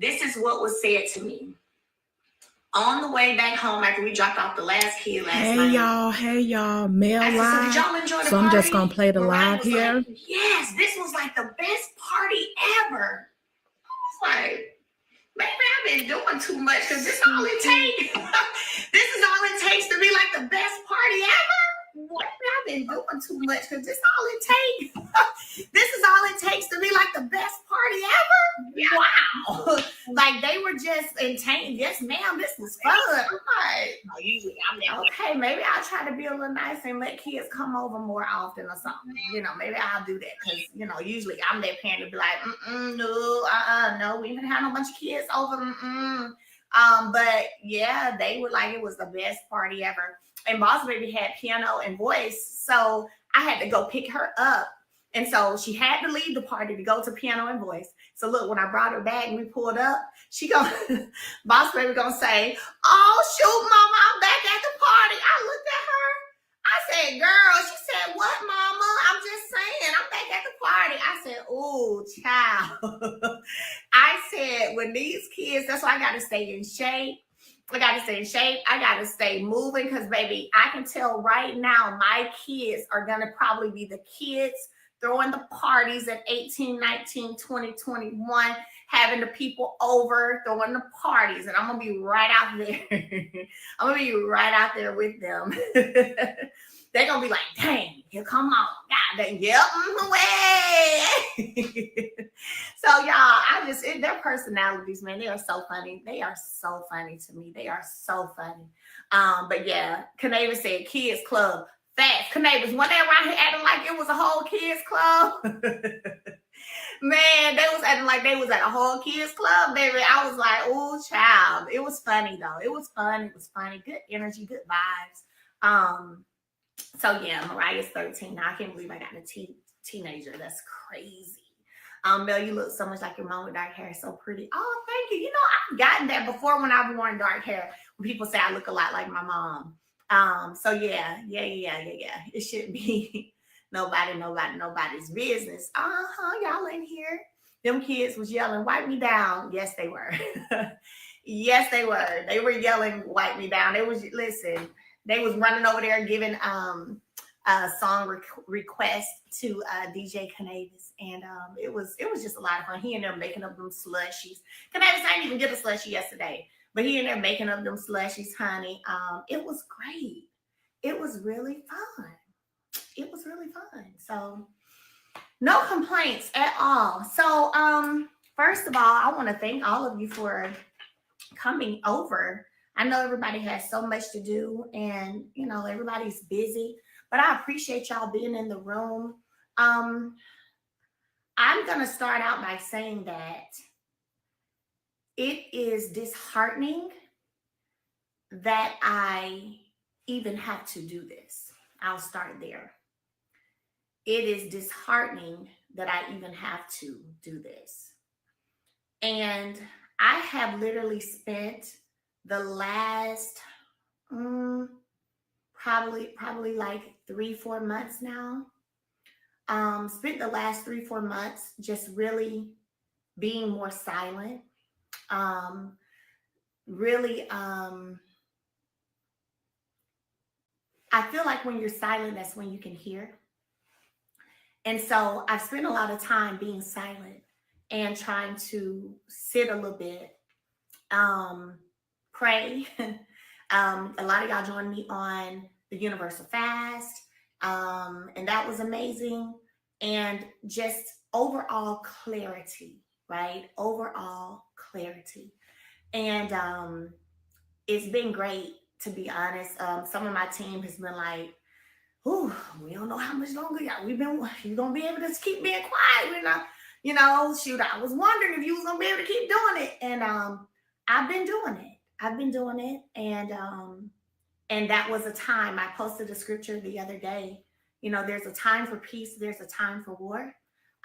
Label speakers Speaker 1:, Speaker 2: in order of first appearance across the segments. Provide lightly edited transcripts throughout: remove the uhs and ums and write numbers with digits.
Speaker 1: this is what was said to me. On the way back home after we dropped off the last kid last night.
Speaker 2: Hey y'all, Mel'S
Speaker 1: live.
Speaker 2: live.
Speaker 1: So did y'all enjoy the
Speaker 2: so
Speaker 1: party?
Speaker 2: I'm just gonna play the live here.
Speaker 1: Like, yes, this was like the best party ever. I was like, maybe I've been doing too much because this all it takes. This is all it takes to be like the best party ever. What? I've been doing too much because this all it takes. This is all it takes to be like the best party ever. Yeah. Wow. Like they were just entertained. Yes, ma'am, this was fun. I'm like, no, usually I'm there. Okay, maybe I'll try to be a little nice and let kids come over more often or something. You know, maybe I'll do that because, you know, usually I'm their parent to be like, no, we didn't have no bunch of kids over. But yeah, they were like, it was the best party ever. And Boss Baby had piano and voice. So I had to go pick her up. And so she had to leave the party to go to piano and voice. So look, when I brought her back and we pulled up, Boss Baby gonna say, oh, shoot, Mama, I'm back at the party. I looked at her. I said, girl, she said, what, Mama? I'm just saying, I'm back at the party. I said, oh, child. I said, when these kids, that's why I got to stay in shape. I got to stay in shape. I got to stay moving because, baby, I can tell right now my kids are going to probably be the kids throwing the parties at 18, 19, 20, 21, having the people over, throwing the parties. And I'm going to be right out there. I'm going to be right out there with them. They're going to be like, dang, here come on. God dang, yep, way. So, y'all, their personalities, man, they are so funny. They are so funny to me. They are so funny. But yeah, Canava said kids club. Fast. Canavas, when they around here acting like it was a whole kids club. Man, they was acting like they was at a whole kids club, baby. I was like, oh, child. It was funny, though. It was fun. It was funny. Good energy, good vibes. So yeah, Mariah's 13 now. I can't believe I got a teenager. That's crazy. Mel, you look so much like your mom with dark hair. So pretty. Oh, thank you. You know, I've gotten that before when I've worn dark hair. When people say I look a lot like my mom. So yeah. It shouldn't be nobody's business. Y'all in here. Them kids was yelling, wipe me down. Yes, they were. Yes, they were. They were yelling, wipe me down. They was running over there giving a song request to DJ Canavis. And it was just a lot of fun. He in there making up them slushies. Canavis, I didn't even get a slushie yesterday. But he in there making up them slushies, honey. It was great. It was really fun. It was really fun. So no complaints at all. So first of all, I want to thank all of you for coming over. I know everybody has so much to do and, you know, everybody's busy. But I appreciate y'all being in the room. I'm going to start out by saying that it is disheartening that I even have to do this. I'll start there. It is disheartening that I even have to do this. And I have literally spent the last probably like 3-4 months now. Spent the last 3-4 months just really being more silent. I feel like when you're silent, that's when you can hear. And so I've spent a lot of time being silent and trying to sit a little bit, pray. A lot of y'all joined me on the Universal Fast, and that was amazing. And just overall clarity, right? Overall clarity. And it's been great, to be honest. Some of my team has been like, "Ooh, we don't know how much longer you gonna be able to keep being quiet." Shoot, I was wondering if you was gonna be able to keep doing it. And I've been doing it. And that was a time. I posted a scripture the other day. You know, there's a time for peace, there's a time for war.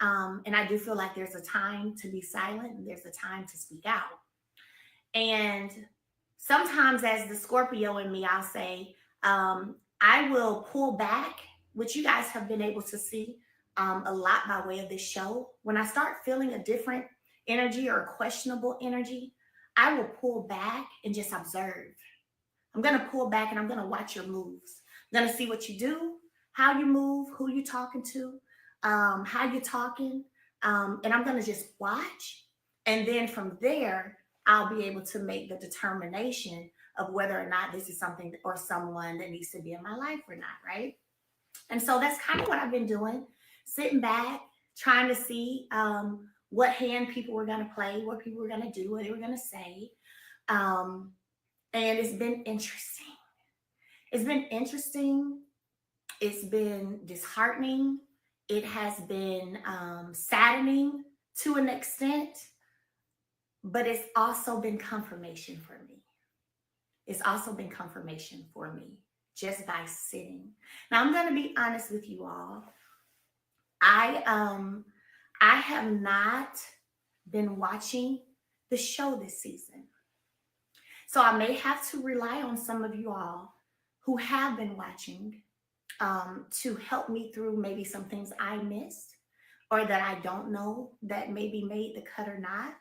Speaker 1: And I do feel like there's a time to be silent and there's a time to speak out. And sometimes as the Scorpio in me, I'll say, I will pull back, which you guys have been able to see a lot by way of this show. When I start feeling a different energy or questionable energy, I will pull back and just observe. I'm going to pull back and I'm going to watch your moves. I'm going to see what you do, how you move, who you talking to, how you talking. And I'm going to just watch. And then from there, I'll be able to make the determination of whether or not this is something or someone that needs to be in my life or not, right? And so that's kind of what I've been doing, sitting back, trying to see what hand people were going to play, what people were going to do, what they were going to say. Um, and it's been interesting. It's been interesting. It's been disheartening. It has been saddening to an extent, but it's also been confirmation for me. It's also been confirmation for me just by sitting. Now I'm going to be honest with you all. I have not been watching the show this season. So I may have to rely on some of you all who have been watching to help me through maybe some things I missed or that I don't know that maybe made the cut or not.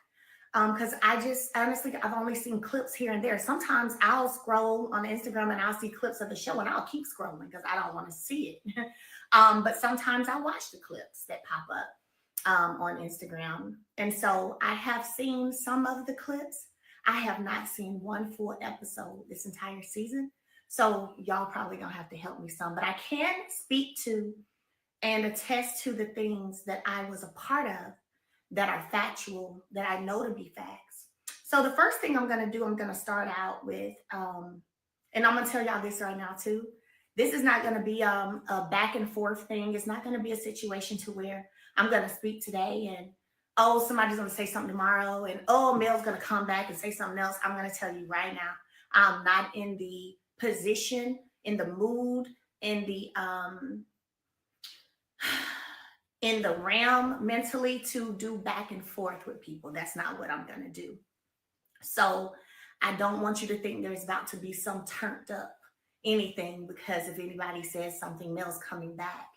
Speaker 1: Because I just honestly, I've only seen clips here and there. Sometimes I'll scroll on Instagram and I'll see clips of the show and I'll keep scrolling because I don't want to see it. But sometimes I watch the clips that pop up on Instagram. And so I have seen some of the clips. I have not seen one full episode this entire season. So y'all probably gonna have to help me some. But I can speak to and attest to the things that I was a part of that are factual, that I know to be facts. So the first thing I'm going to do, I'm going to start out with, and I'm going to tell y'all this right now too. This is not going to be a back and forth thing. It's not going to be a situation to where I'm going to speak today and, oh, somebody's going to say something tomorrow and, oh, Mel's going to come back and say something else. I'm going to tell you right now, I'm not in the position, in the mood, in the realm mentally to do back and forth with people. That's not what I'm going to do. So I don't want you to think there's about to be some turned up anything because if anybody says something, Mel's coming back.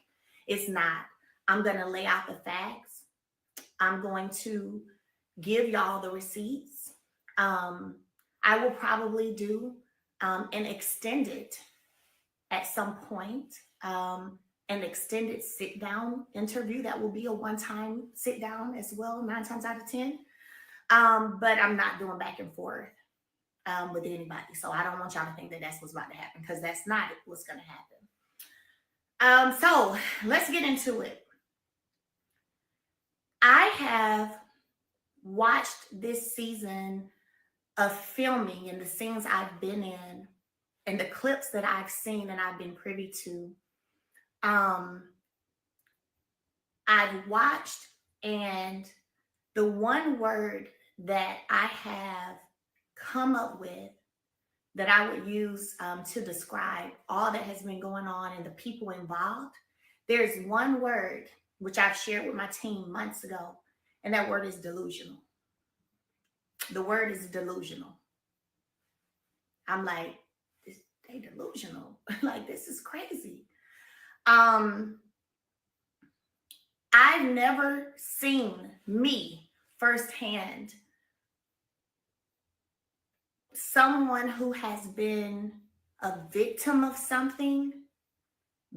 Speaker 1: It's not. I'm going to lay out the facts. I'm going to give y'all the receipts. I will probably do an extended at some point. An extended sit down interview that will be a one-time sit down as well, 9 times out of 10. But I'm not doing back and forth with anybody. So I don't want y'all to think that that's what's about to happen because that's not what's going to happen. So let's get into it. I have watched this season of filming and the scenes I've been in and the clips that I've seen and I've been privy to. I've watched, and the one word that I have come up with that I would use to describe all that has been going on and the people involved, there's one word which I've shared with my team months ago, and that word is delusional. The word is delusional. I'm like, they delusional. Like, this is crazy. I've never seen me firsthand someone who has been a victim of something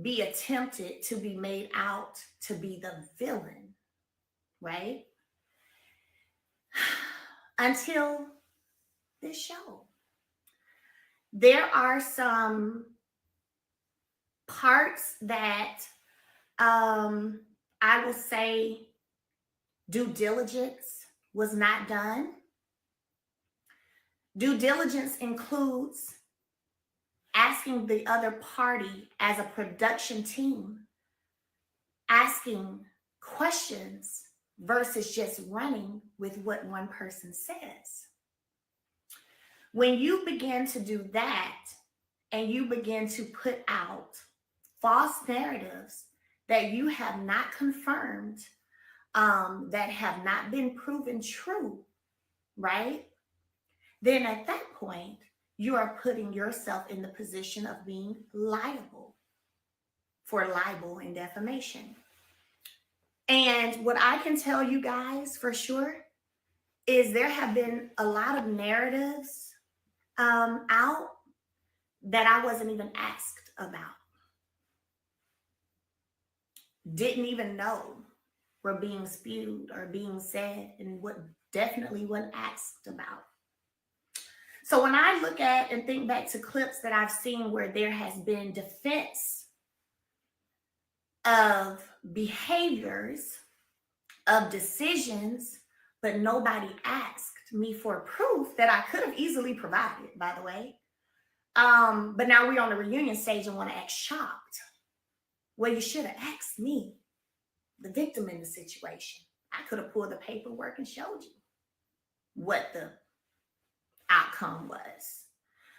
Speaker 1: be attempted to be made out to be the villain, right? Until this show. There are some parts that I will say due diligence was not done. Due diligence includes asking the other party as a production team, asking questions versus just running with what one person says. When you begin to do that and you begin to put out false narratives that you have not confirmed, that have not been proven true, right? Then at that point, you are putting yourself in the position of being liable for libel and defamation. And what I can tell you guys for sure is there have been a lot of narratives out that I wasn't even asked about, didn't even know were being spewed or being said, and what definitely wasn't asked about. So when I look at and think back to clips that I've seen where there has been defense of behaviors, of decisions, but nobody asked me for proof that I could have easily provided, by the way. But now we're on the reunion stage and want to act shocked. Well, you should have asked me, the victim in the situation. I could have pulled the paperwork and showed you what the outcome was.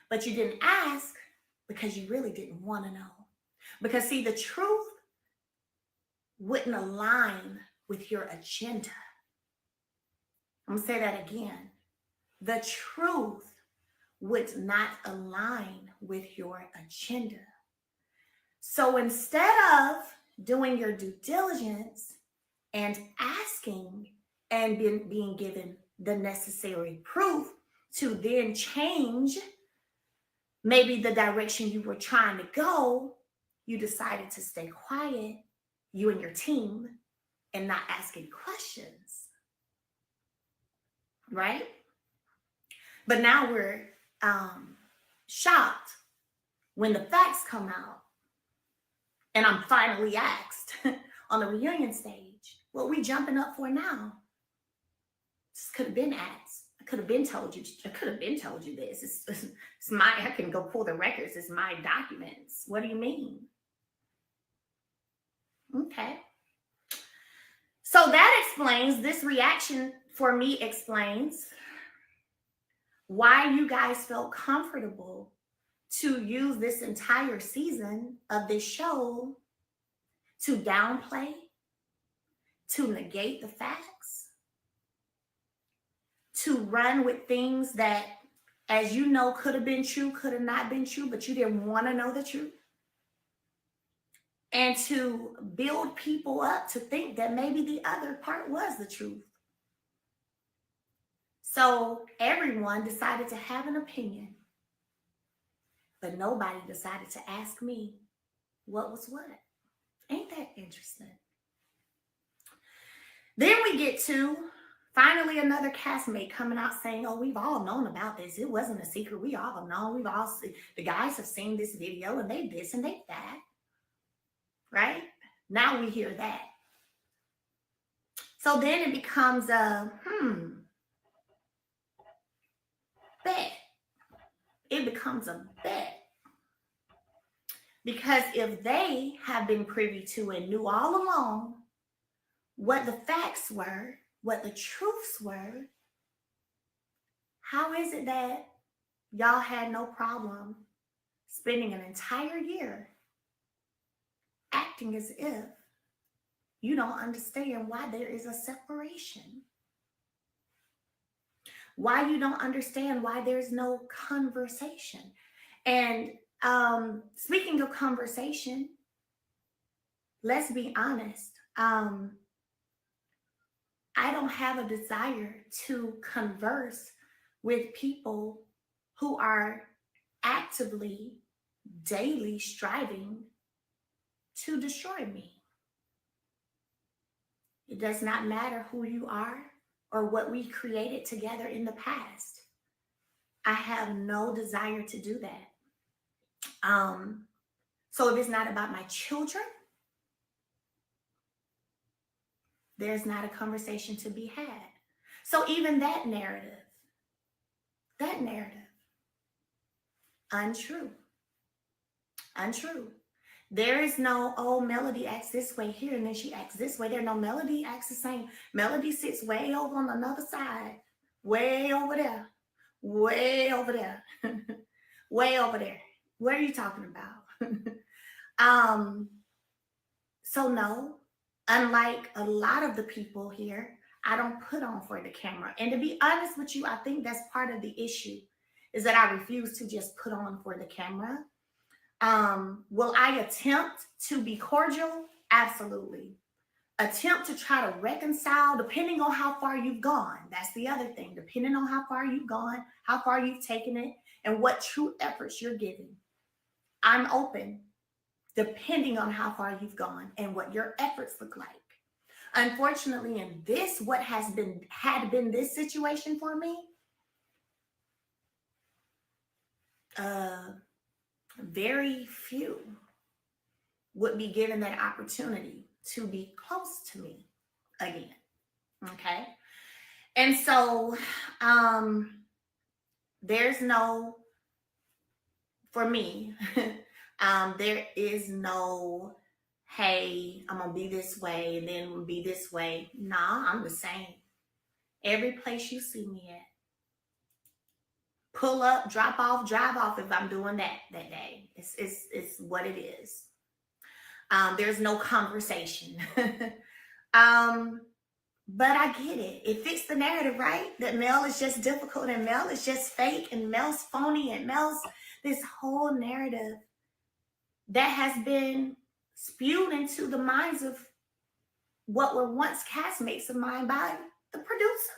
Speaker 1: But you didn't ask because you really didn't want to know. Because, see, the truth wouldn't align with your agenda. I'm going to say that again. The truth would not align with your agenda. So instead of doing your due diligence and asking and being given the necessary proof to then change maybe the direction you were trying to go, you decided to stay quiet, you and your team, and not ask any questions, right? But now we're shocked when the facts come out and I'm finally asked on the reunion stage, what we jumping up for now? This could have been asked. I could have been told you. I could have been told you this. It's my, I can go pull the records. It's my documents. What do you mean? Okay. So that explains, this reaction for me explains why you guys felt comfortable to use this entire season of this show to downplay, to negate the facts, to run with things that, as you know, could have been true, could have not been true, but you didn't want to know the truth. And to build people up to think that maybe the other part was the truth. So everyone decided to have an opinion, but nobody decided to ask me what was what. Ain't that interesting? Then we get to finally another castmate coming out saying, oh, we've all known about this. It wasn't a secret. We all know. We've all seen, the guys have seen this video and they this and they that. Right? Now we hear that. So then it becomes a bet. It becomes a bet. Because if they have been privy to and knew all along what the facts were, what the truths were, how is it that y'all had no problem spending an entire year acting as if you don't understand why there is a separation? Why you don't understand why there's no conversation? And speaking of conversation, let's be honest. I don't have a desire to converse with people who are actively, daily striving to destroy me. It does not matter who you are or what we created together in the past. I have no desire to do that. So if it's not about my children, there's not a conversation to be had. So even that narrative, untrue. There is no, oh, Melody acts this way here and then she acts this way. No, Melody acts the same. Melody sits way over on another side, way over there, way over there, way over there. What are you talking about? So no, unlike a lot of the people here, I don't put on for the camera. And to be honest with you, I think that's part of the issue, is that I refuse to just put on for the camera. Will I attempt to be cordial? Absolutely. attempt to try to reconcile, depending on how far you've gone. That's the other thing. Depending on how far you've gone, how far you've taken it, and what true efforts you're giving. I'm open, depending on how far you've gone and what your efforts look like. Unfortunately, in this, what had been this situation for me, very few would be given that opportunity to be close to me again. Okay. And so there's no, for me, there is no, hey, I'm gonna be this way and then be this way. Nah, I'm the same. Every place you see me at. Pull up, drop off, drive off if I'm doing that day. It's what it is. There's no conversation. But I get it. It fits the narrative, right? That Mel is just difficult and Mel is just fake and Mel's phony and Mel's this whole narrative that has been spewed into the minds of what were once castmates of mine by the producer.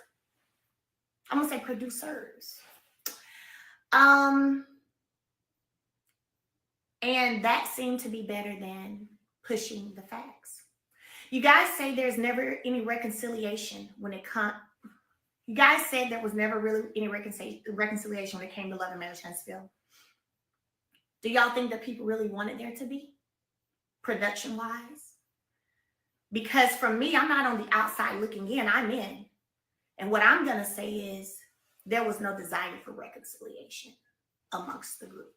Speaker 1: I'm gonna say producers. And that seemed to be better than pushing the facts. You guys say there's never any reconciliation when it comes. You guys said there was never really any reconciliation when it came to Love and Marriage Huntsville. Do y'all think that people really wanted there to be, production-wise? Because for me, I'm not on the outside looking in, I'm in. And what I'm going to say is there was no desire for reconciliation amongst the group.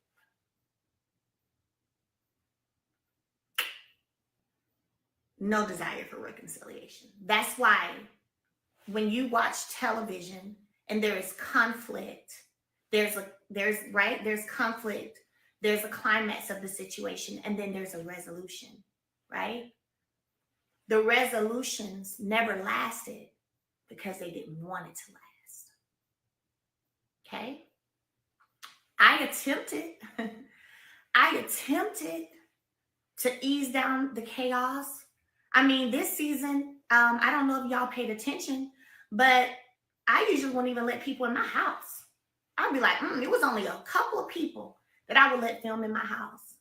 Speaker 1: No desire for reconciliation. That's why when you watch television and there is conflict, there's conflict, there's a climax of the situation, and then there's a resolution, right? The resolutions never lasted because they didn't want it to last. Okay? I attempted to ease down the chaos. I mean, this season, I don't know if y'all paid attention, but I usually won't even let people in my house. I'd be like, it was only a couple of people that I would let film in my house.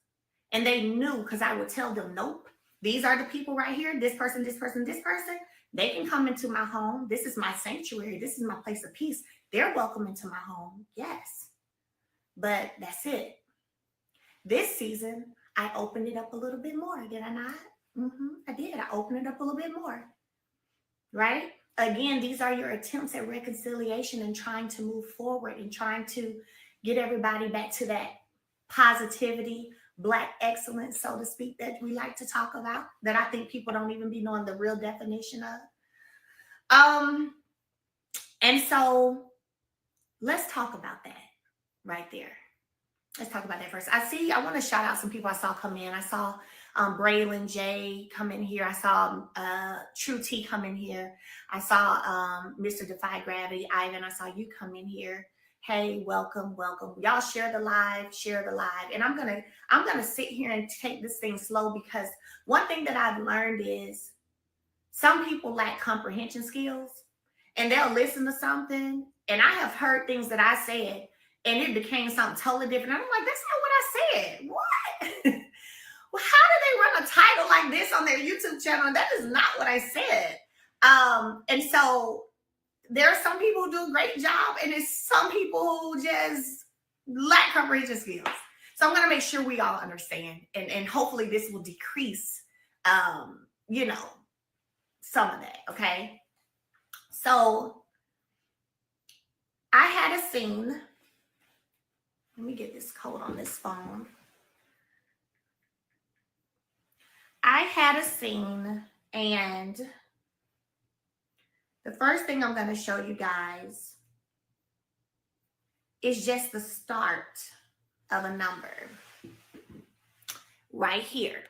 Speaker 1: And they knew because I would tell them, nope, these are the people right here. This person, this person, this person. They can come into my home. This is my sanctuary. This is my place of peace. They're welcome into my home. Yes. But that's it. This season, I opened it up a little bit more, did I not? I did. I opened it up a little bit more, right? Again, these are your attempts at reconciliation and trying to move forward and trying to get everybody back to that positivity, Black excellence, so to speak, that we like to talk about, that I think people don't even be knowing the real definition of. And so let's talk about that right there. Let's talk about that first. I want to shout out some people I saw come in. I saw Braylon J come in here. I saw True T come in here. I saw Mr. Defy Gravity, Ivan. I saw you come in here. Hey, welcome. Y'all share the live. And I'm gonna sit here and take this thing slow, because one thing that I've learned is some people lack comprehension skills, and they'll listen to something, and I have heard things that I said, and it became something totally different. I'm like, that's not what I said. What? Well, how do they run a title like this on their YouTube channel? That is not what I said. And so there are some people who do a great job, and there's some people who just lack comprehension skills. So I'm going to make sure we all understand, and hopefully this will decrease, some of that, okay? So I had a scene. Let me get this code on this phone. I had a scene, and the first thing I'm going to show you guys is just the start of a number. Right here.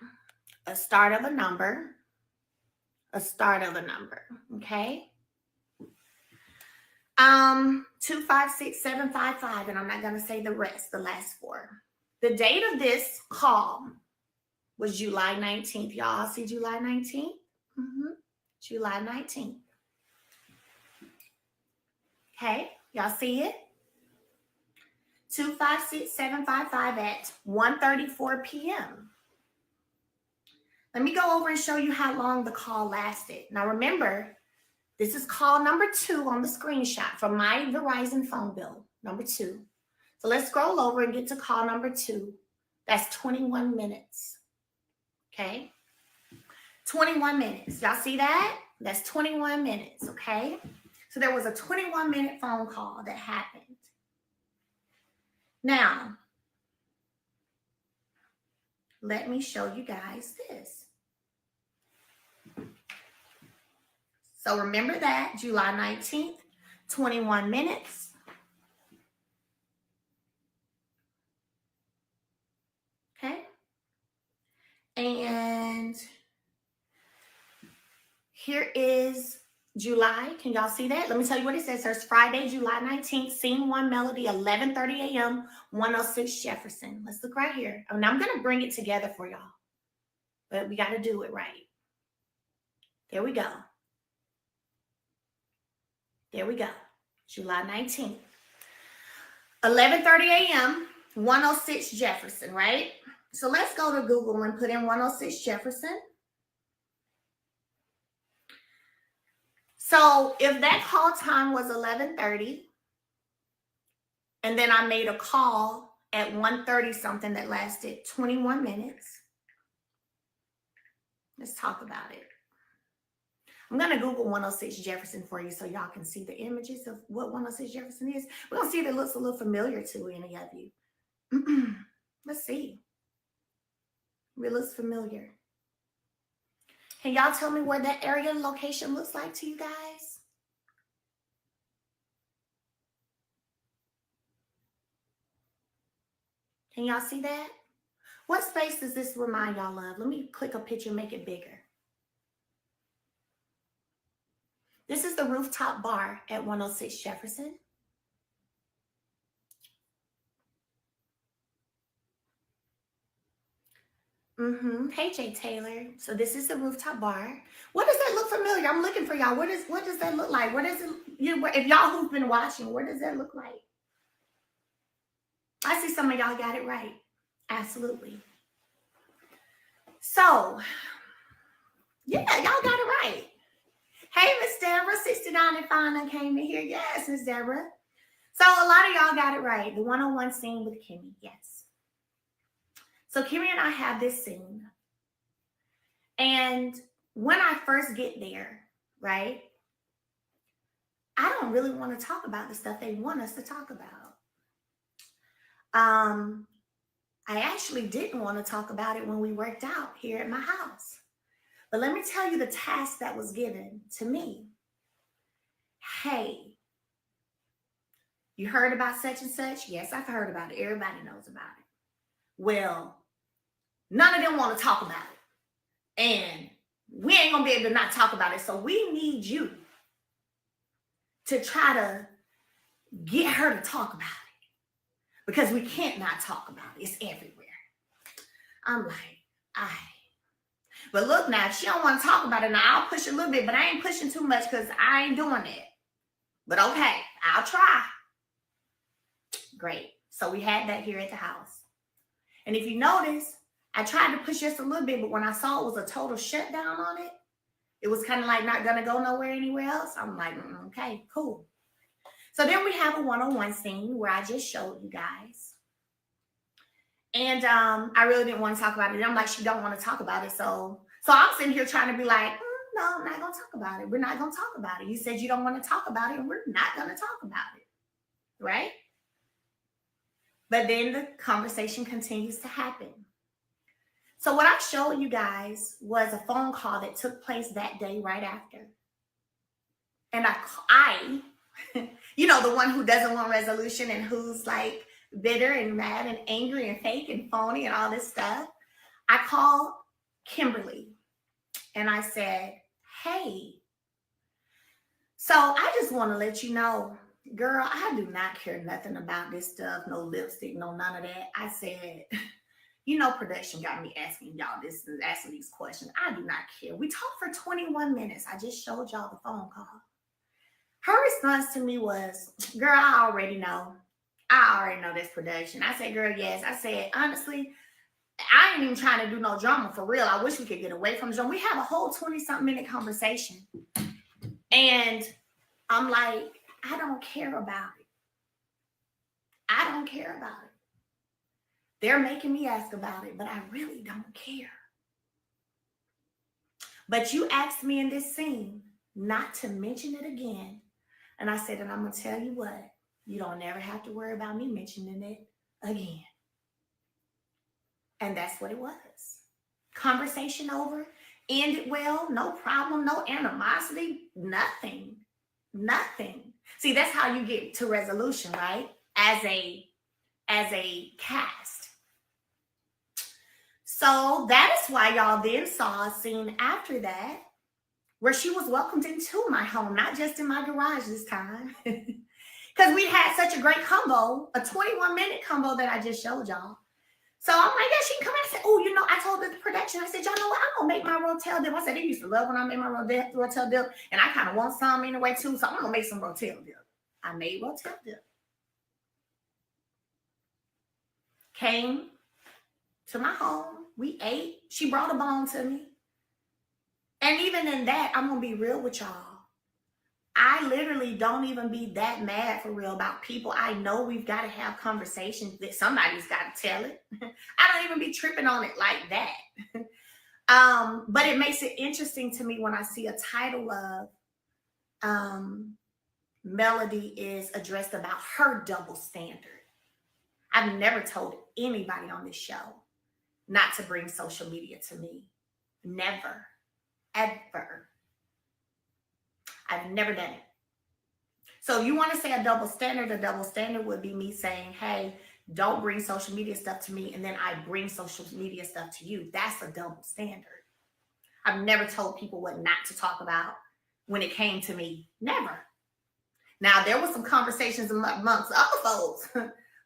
Speaker 1: A start of a number. Okay? 256755, and I'm not going to say the rest, the last four. The date of this call was July 19th. Y'all see July 19th? July 19th. Okay, y'all see it? 256-755 at 1:34 p.m. Let me go over and show you how long the call lasted. Now remember, this is call number 2 on the screenshot from my Verizon phone bill, number 2. So let's scroll over and get to call number 2. That's 21 minutes. Okay? 21 minutes. Y'all see that? That's 21 minutes, okay? So there was a 21-minute phone call that happened. Now, let me show you guys this. So remember that, July 19th, 21 minutes. Okay? And here is July. Can y'all see that? Let me tell you what it says. There's Friday, July 19th, scene 1 melody, 11:30 a.m., 106 Jefferson. Let's look right here. And I'm going to bring it together for y'all. But we got to do it right. There we go. There we go. July 19th. 11:30 a.m., 106 Jefferson, right? So let's go to Google and put in 106 Jefferson. So if that call time was 11:30, and then I made a call at 1:30 something that lasted 21 minutes, let's talk about it. I'm going to Google 106 Jefferson for you so y'all can see the images of what 106 Jefferson is. We're going to see if it looks a little familiar to any of you. Let's see. If it looks familiar. Can y'all tell me where that area location looks like to you guys? Can y'all see that? What space does this remind y'all of? Let me click a picture and make it bigger. This is the rooftop bar at 106 Jefferson. Hey, Jay Taylor. So this is the rooftop bar. What does that look familiar? I'm looking for y'all. What does that look like? What does it? If y'all who've been watching, what does that look like? I see some of y'all got it right. Absolutely. So, yeah, y'all got it right. Hey, Miss Deborah, 69 and fine came in here. Yes, Miss Deborah. So a lot of y'all got it right. The one-on-one scene with Kimmy. Yes. So Kimmy and I have this scene. And when I first get there, right, I don't really want to talk about the stuff they want us to talk about. I actually didn't want to talk about it when we worked out here at my house. But let me tell you the task that was given to me. Hey, you heard about such and such? Yes, I've heard about it. Everybody knows about it. Well, none of them want to talk about it. And we ain't going to be able to not talk about it. So we need you to try to get her to talk about it. Because we can't not talk about it. It's everywhere. I'm like, but look now, if she don't want to talk about it, now I'll push a little bit, but I ain't pushing too much because I ain't doing it. But okay, I'll try. Great. So we had that here at the house. And if you notice, I tried to push just a little bit, but when I saw it was a total shutdown on it, it was kind of like not going to go nowhere anywhere else. I'm like, okay, cool. So then we have a one-on-one scene where I just showed you guys. And I really didn't want to talk about it. And I'm like, she don't want to talk about it. So I'm sitting here trying to be like, no, I'm not going to talk about it. We're not going to talk about it. You said you don't want to talk about it, and we're not going to talk about it. Right? But then the conversation continues to happen. So what I showed you guys was a phone call that took place that day right after. And I you know, the one who doesn't want resolution and who's like bitter and mad and angry and fake and phony and all this stuff. I called Kimberly and I said, hey, so I just want to let you know, girl, I do not care nothing about this stuff, no lipstick, no none of that. I said, production got me asking y'all this and asking these questions. I do not care. We talked for 21 minutes. I just showed y'all the phone call. Her response to me was, girl, I already know. I already know this production. I said, girl, yes. I said, honestly, I ain't even trying to do no drama for real. I wish we could get away from drama. We have a whole 20-something minute conversation. And I'm like, I don't care about it. I don't care about it. They're making me ask about it, but I really don't care. But you asked me in this scene not to mention it again. And I said, and I'm going to tell you what, you don't ever have to worry about me mentioning it again. And that's what it was. Conversation over, ended well, no problem, no animosity, nothing. See, that's how you get to resolution, right? As a cast. So that is why y'all then saw a scene after that where she was welcomed into my home, not just in my garage this time. Because we had such a great combo, a 21-minute combo that I just showed y'all. So I'm like, yeah, she can come out and say, oh, I told the production, I said, y'all know what? I'm going to make my rotel dip. I said, they used to love when I made my rotel dip. And I kind of want some anyway, too. So I'm going to make some rotel dip. I made rotel dip. Came to my home. We ate. She brought a bone to me. And even in that, I'm going to be real with y'all. I literally don't even be that mad for real about people. I know we've got to have conversations that somebody's got to tell it. I don't even be tripping on it like that. But it makes it interesting to me when I see a title of Melody is addressed about her double standard. I've never told anybody on this show not to bring social media to me. Never, ever. I've never done it. So if you want to say a double standard would be me saying, hey, don't bring social media stuff to me, and then I bring social media stuff to you. That's a double standard. I've never told people what not to talk about when it came to me. Never. Now, there was some conversations amongst other folks,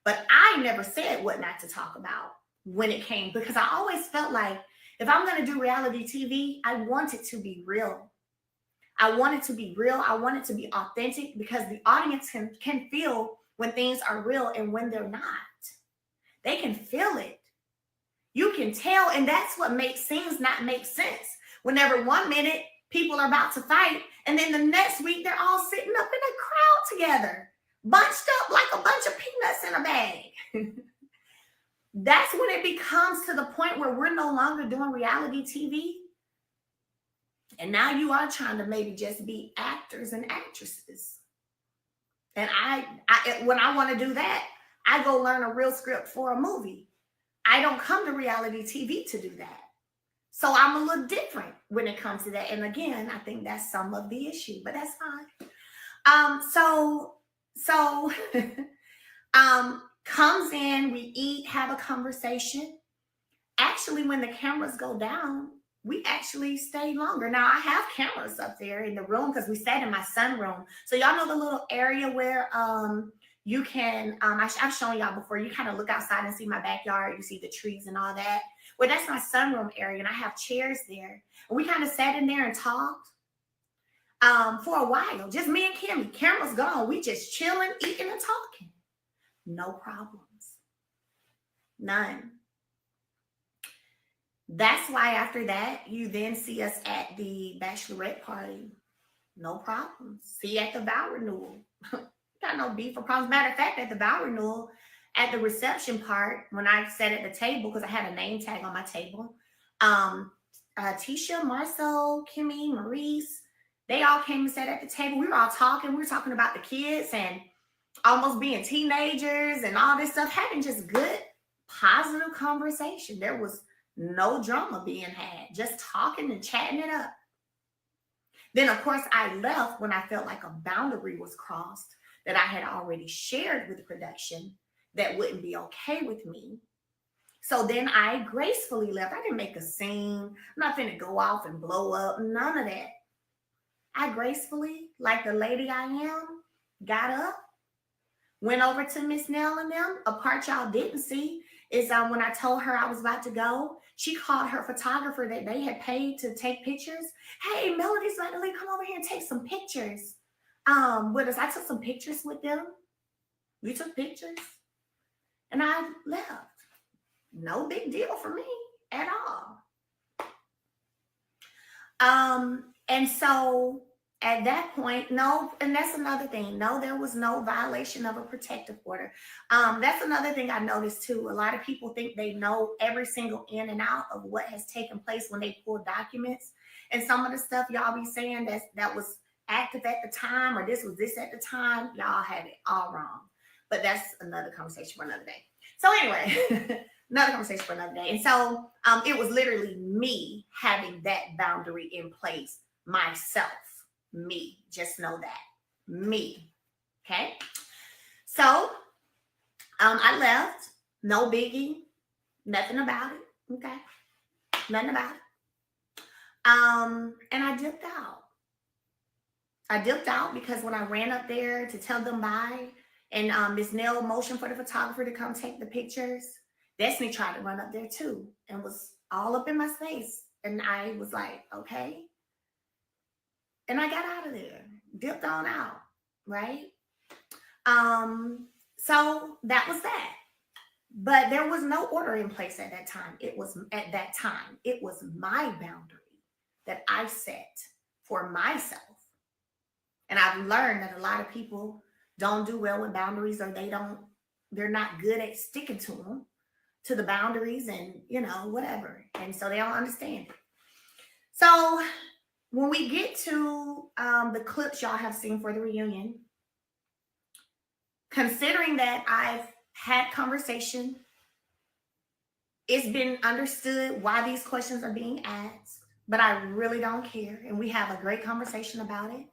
Speaker 1: but I never said what not to talk about when it came, because I always felt like if I'm going to do reality TV, I want it to be real. I want it to be real. I want it to be authentic, because the audience can feel when things are real and when they're not. They can feel it. You can tell, and that's what makes scenes not make sense. Whenever 1 minute people are about to fight, and then the next week they're all sitting up in a crowd together, bunched up like a bunch of peanuts in a bag. That's when it becomes to the point where we're no longer doing reality TV. And now you are trying to maybe just be actors and actresses. And I when I want to do that, I go learn a real script for a movie. I don't come to reality TV to do that. So I'm a little different when it comes to that. And again, I think that's some of the issue, but that's fine. So comes in, we eat, have a conversation. Actually, when the cameras go down, we actually stay longer. Now, I have cameras up there in the room because we sat in my sunroom. So y'all know the little area where you can, I've shown y'all before, you kind of look outside and see my backyard. You see the trees and all that. Well, that's my sunroom area, and I have chairs there. And we kind of sat in there and talked for a while. Just me and Kimmy. Camera's gone. We just chilling, eating, and talking. No problems. None. That's why after that, you then see us at the bachelorette party. No problems. See at the vow renewal. Got no beef or problems. Matter of fact, at the vow renewal, at the reception part, when I sat at the table, because I had a name tag on my table, Tisha, Marcel, Kimmy, Maurice, they all came and sat at the table. We were all talking. We were talking about the kids and almost being teenagers and all this stuff, having just good, positive conversation. There was no drama being had, just talking and chatting it up. Then, of course, I left when I felt like a boundary was crossed that I had already shared with the production that wouldn't be okay with me. So then I gracefully left. I didn't make a scene. I'm not finna go off and blow up. None of that. I gracefully, like the lady I am, got up, went over to Miss Nell and them, a part y'all didn't see is when I told her I was about to go, she called her photographer that they had paid to take pictures. Hey, Melody's about to leave. Come over here and take some pictures with us. I took some pictures with them. We took pictures and I left. No big deal for me at all. And so at that point, no, and that's another thing. No, there was no violation of a protective order. That's another thing I noticed too. A lot of people think they know every single in and out of what has taken place when they pull documents. And some of the stuff y'all be saying that was active at the time, or this was this at the time, y'all had it all wrong. But that's another conversation for another day. So anyway, another conversation for another day. And so it was literally me having that boundary in place myself. Me. Just know that. Me. Okay. So I left. No biggie. Nothing about it. Okay. Nothing about it. And I dipped out. I dipped out because when I ran up there to tell them bye, and Miss Nell motioned for the photographer to come take the pictures, Destiny tried to run up there too and was all up in my face. And I was like, okay. And I got out of there, dipped on out, right? So that was that. But there was no order in place at that time. It was my boundary that I set for myself. And I've learned that a lot of people don't do well with boundaries, or they're not good at sticking to the boundaries, and whatever. And so they don't understand it. So when we get to the clips y'all have seen for the reunion, considering that I've had conversation, it's been understood why these questions are being asked, but I really don't care. And we have a great conversation about it.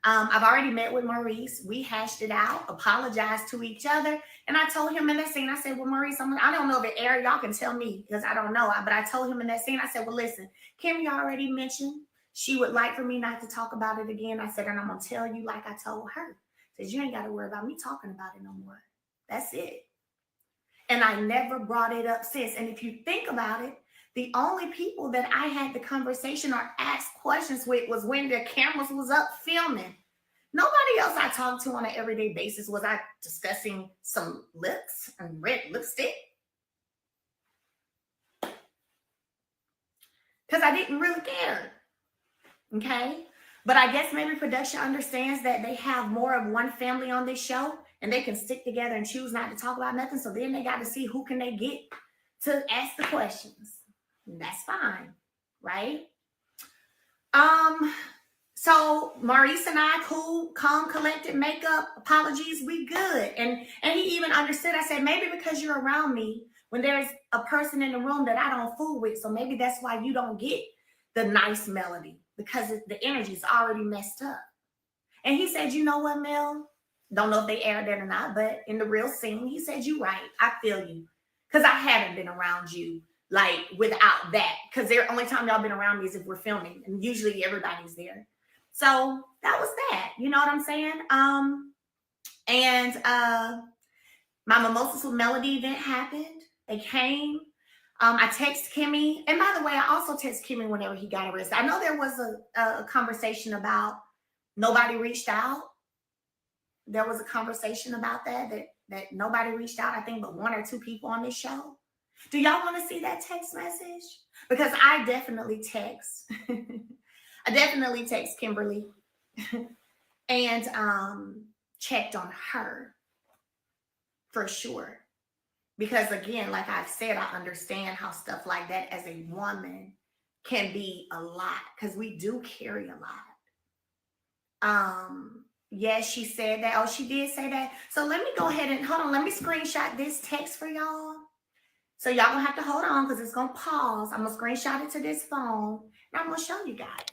Speaker 1: I've already met with Maurice. We hashed it out, apologized to each other. And I told him in that scene, I said, well, Maurice, I don't know if it aired. Y'all can tell me because I don't know. But I told him in that scene, I said, well, listen, Kimmy already mentioned she would like for me not to talk about it again. I said, and I'm going to tell you like I told her. I said, you ain't got to worry about me talking about it no more. That's it. And I never brought it up since. And if you think about it, the only people that I had the conversation or asked questions with was when the cameras was up filming. Nobody else I talked to on an everyday basis was I discussing some lips and red lipstick. Because I didn't really care. Okay? But I guess maybe production understands that they have more of one family on this show and they can stick together and choose not to talk about nothing. So then they got to see who can they get to ask the questions. And that's fine, right? So Maurice and I, cool, calm, collected, makeup, apologies, we good. And he even understood. I said, maybe because you're around me when there's a person in the room that I don't fool with. So maybe that's why you don't get the nice melody, because the energy's already messed up. And he said, you know what, Mel? Don't know if they aired that or not, but in the real scene, he said, you're right. I feel you. Because I haven't been around you like without that. Because the only time y'all been around me is if we're filming. And usually everybody's there. So that was that. You know what I'm saying? And my Mimosas with Melody event happened. They came. I text Kimmy. And by the way, I also text Kimmy whenever he got arrested. I know there was a conversation about nobody reached out. There was a conversation about that nobody reached out, I think, but one or two people on this show. Do y'all want to see that text message? Because I definitely text. I definitely text Kimberly and checked on her for sure. Because again, like I've said, I understand how stuff like that as a woman can be a lot, because we do carry a lot. Yes, she said that. Oh, she did say that. So let me go ahead and hold on. Let me screenshot this text for y'all. So y'all gonna have to hold on because it's gonna pause. I'm gonna screenshot it to this phone and I'm gonna show you guys.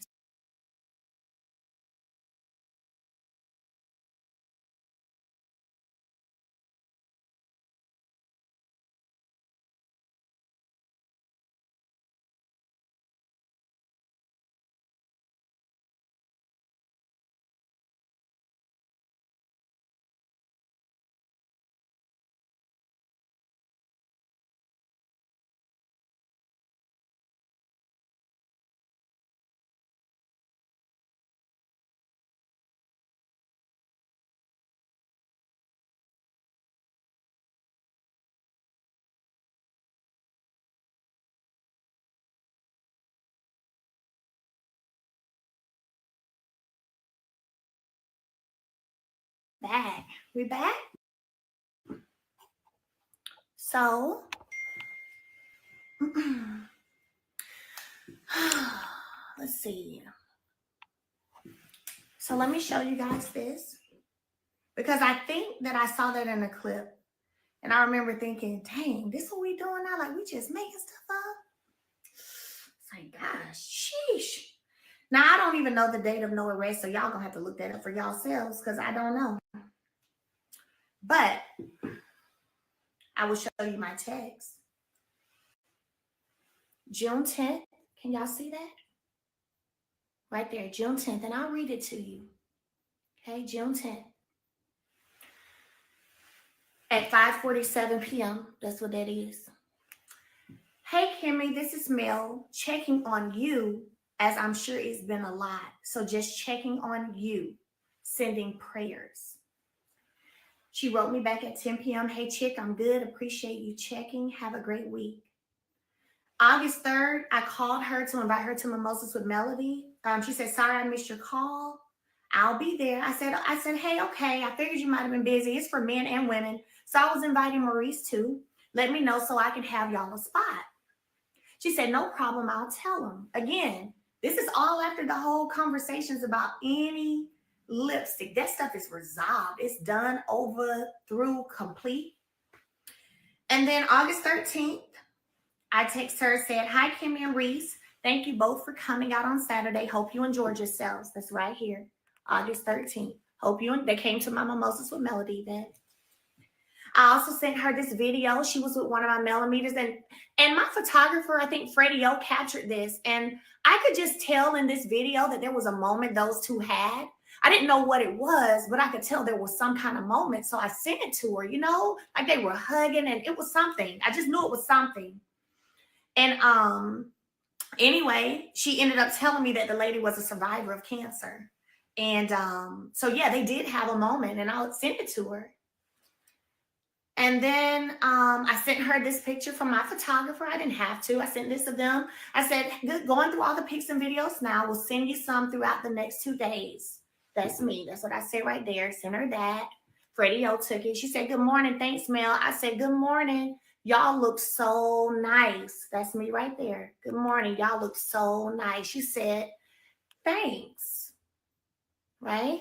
Speaker 1: back. We back? So, let's see. So let me show you guys this. Because I think that I saw that in a clip. And I remember thinking, dang, this what we doing now? Like, we just making stuff up? It's like, gosh, sheesh. Now, I don't even know the date of no arrest, so y'all gonna have to look that up for yourselves because I don't know. But I will show you my text. June 10th. Can y'all see that? Right there, June 10th. And I'll read it to you. Okay, June 10th. At 5:47 p.m. That's what that is. Hey, Kimmy, this is Mel checking on you, as I'm sure it's been a lot. So just checking on you, sending prayers. She wrote me back at 10 p.m. Hey, chick, I'm good. Appreciate you checking. Have a great week. August 3rd, I called her to invite her to Mimosas with Melody. She said, sorry, I missed your call. I'll be there. I said, hey, okay. I figured you might have been busy. It's for men and women. So I was inviting Maurice too. Let me know so I can have y'all a spot. She said, no problem. I'll tell him. Again, this is all after the whole conversations about any lipstick. That stuff is resolved. It's done, over, through, complete. And then August 13th, I text her, said, hi, Kimmy and Reese. Thank you both for coming out on Saturday. Hope you enjoyed yourselves. That's right here, August 13th. They came to my Mimosas with Melody event. I also sent her this video. She was with one of my millimeters, and my photographer, I think Freddie O, captured this. And I could just tell in this video that there was a moment those two had. I didn't know what it was, but I could tell there was some kind of moment. So I sent it to her, like they were hugging, and it was something. I just knew it was something. And anyway, she ended up telling me that the lady was a survivor of cancer. And so, yeah, they did have a moment, and I'll send it to her. And then I sent her this picture from my photographer. I didn't have to. I sent this to them. I said, going through all the pics and videos now. We'll send you some throughout the next 2 days. That's me. That's what I said right there. Send her that. Freddie O took it. She said, good morning. Thanks, Mel. I said, good morning. Y'all look so nice. That's me right there. Good morning. Y'all look so nice. She said, thanks. Right?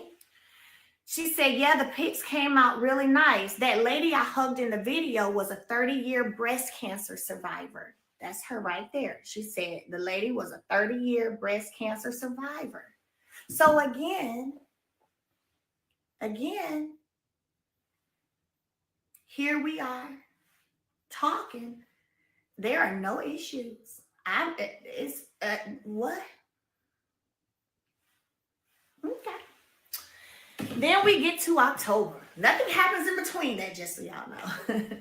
Speaker 1: She said, yeah, the pics came out really nice. That lady I hugged in the video was a 30-year breast cancer survivor. That's her right there. She said the lady was a 30-year breast cancer survivor. So again, here we are talking. There are no issues. What? Okay. Then we get to October. Nothing happens in between that, just so y'all know.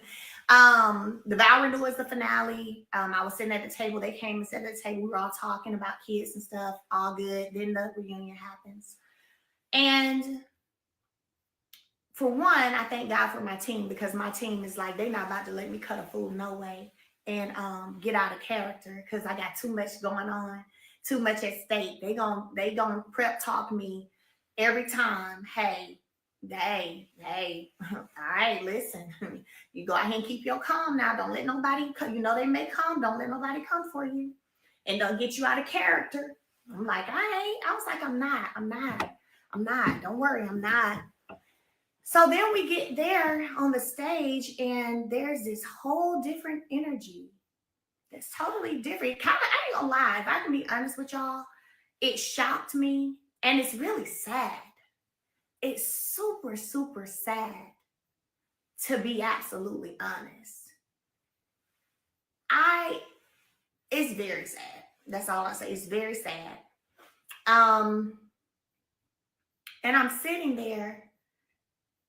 Speaker 1: The vow renewal is the finale. I was sitting at the table. They came and sat at the table. We were all talking about kids and stuff. All good. Then the reunion happens. And for one, I thank God for my team, because my team is like, they're not about to let me cut a fool, no way, and get out of character, because I got too much going on, too much at stake. They gon' prep talk me every time. Hey, all right, listen, you go ahead and keep your calm now. Don't let nobody come. They may come. Don't let nobody come for you, and don't get you out of character. I'm like, I was like, I'm not. Don't worry, I'm not. So then we get there on the stage, and there's this whole different energy that's totally different. I ain't gonna lie, if I can be honest with y'all, it shocked me, and it's really sad. It's super, super sad, to be absolutely honest. It's very sad. That's all I say. It's very sad. And I'm sitting there,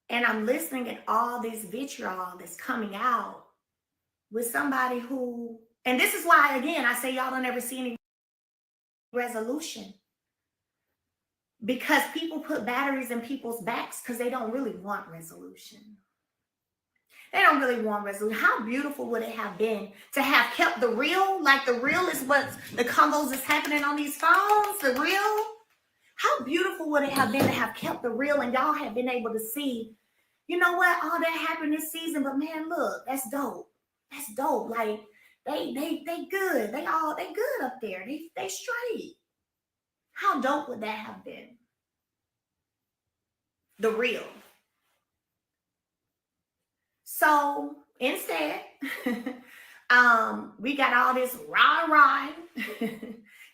Speaker 1: and I'm listening at all this vitriol that's coming out with somebody who, and this is why, again, I say y'all don't ever see any resolution. Because people put batteries in people's backs because they don't really want resolution. They don't really want resolution. How beautiful would it have been to have kept the real? Like, the real is what the convos is happening on these phones. The real. How beautiful would it have been to have kept the real and y'all have been able to see, you know what, all that happened this season, but man, look, that's dope. That's dope. Like they good. They good up there. They straight. How dope would that have been? The real. So instead, we got all this rah.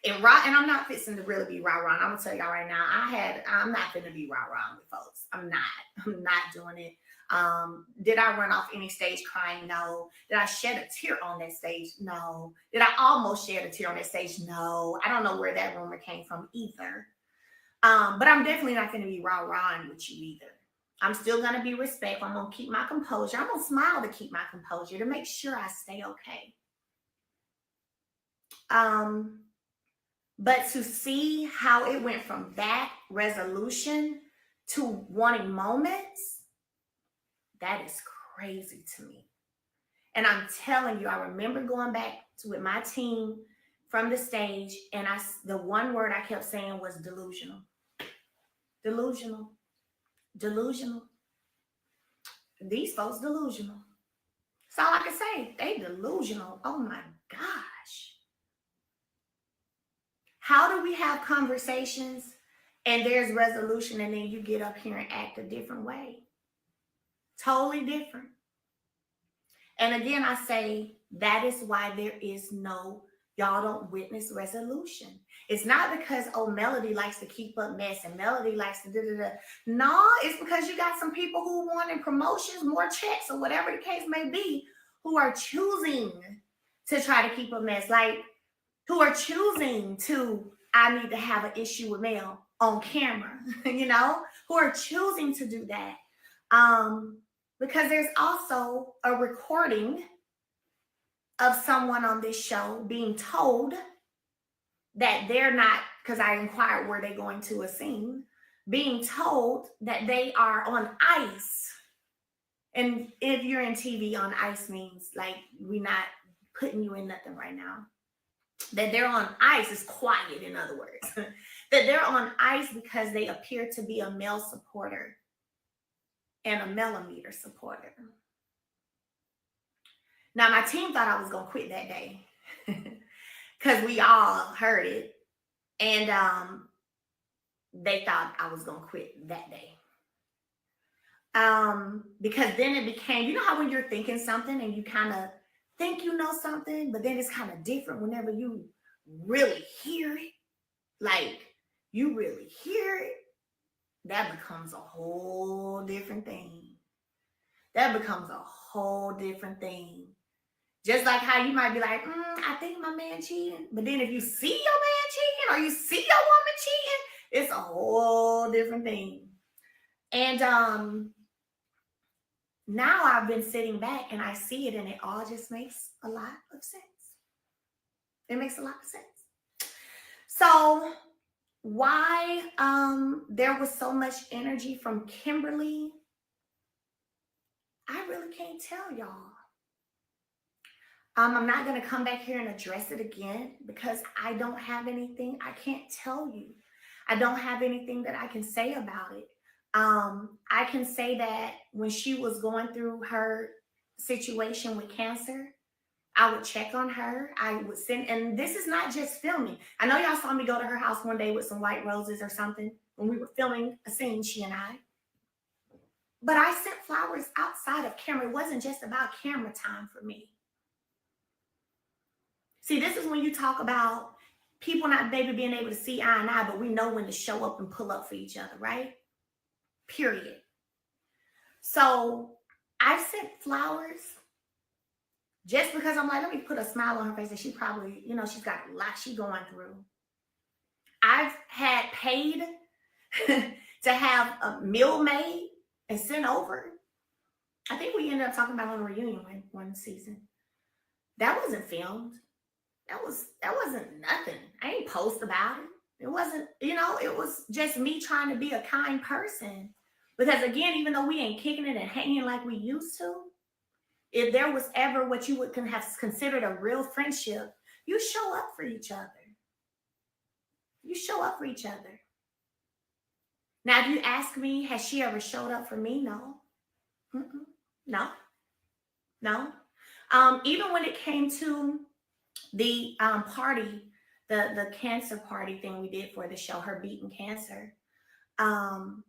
Speaker 1: And I'm not fixing to really be rah. I'm gonna tell y'all right now, I'm not gonna be rah with folks. I'm not doing it. Did I run off any stage crying? No. Did I shed a tear on that stage? No. Did I almost shed a tear on that stage? No. I don't know where that rumor came from either. But I'm definitely not gonna be rah with you either. I'm still gonna be respectful. I'm gonna keep my composure. I'm gonna smile to keep my composure to make sure I stay okay. But to see how it went from that resolution to wanting moments, that is crazy to me. And I'm telling you, I remember going back with my team from the stage, and the one word I kept saying was delusional. Delusional. These folks delusional. That's all I can say. They delusional. Oh my gosh. How do we have conversations and there's resolution and then you get up here and act a different way? Totally different. And again, I say that is why there is no, y'all don't witness resolution. It's not because, oh, Melody likes to keep up mess and Melody likes to da. No, it's because you got some people who wanted promotions, more checks, or whatever the case may be, who are choosing to try to keep a mess. Like, who are choosing to, I need to have an issue with Mel on camera, who are choosing to do that. Because there's also a recording of someone on this show being told that they're not, because I inquired were they going to a scene, being told that they are on ice. And if you're in TV, on ice means like we're not putting you in nothing right now. That they're on ice is quiet, in other words. That they're on ice because they appear to be a male supporter and a millimeter supporter. Now, my team thought I was going to quit that day because we all heard it. And they thought I was going to quit that day. Because then it became, you know how when you're thinking something and you kind of think you know something, but then it's kind of different whenever you really hear it. Like, you really hear it, that becomes a whole different thing. That becomes a whole different thing. Just like how you might be like, I think my man cheating. But then if you see your man cheating or you see your woman cheating, it's a whole different thing. And now I've been sitting back and I see it and it all just makes a lot of sense. It makes a lot of sense. So why there was so much energy from Kimberly, I really can't tell y'all. I'm not going to come back here and address it again because I don't have anything. I can't tell you. I don't have anything that I can say about it. I can say that when she was going through her situation with cancer, I would check on her. I would send, and this is not just filming. I know y'all saw me go to her house one day with some white roses or something when we were filming a scene, she and I. But I sent flowers outside of camera. It wasn't just about camera time for me. See, this is when you talk about people not maybe being able to see eye and eye, but we know when to show up and pull up for each other, right? Period. So I sent flowers just because I'm like, let me put a smile on her face, and she probably, she's got a lot she's going through. I've had paid to have a meal made and sent over. I think we ended up talking about on a reunion one season. That wasn't filmed. That wasn't nothing. I ain't post about it. It wasn't, it was just me trying to be a kind person. Because again, even though we ain't kicking it and hanging like we used to, if there was ever what you would have considered a real friendship, you show up for each other. You show up for each other. Now, if you ask me, has she ever showed up for me? No. Mm-mm. No. No. Even when it came to the party, the cancer party thing we did for the show, her beating cancer. Um,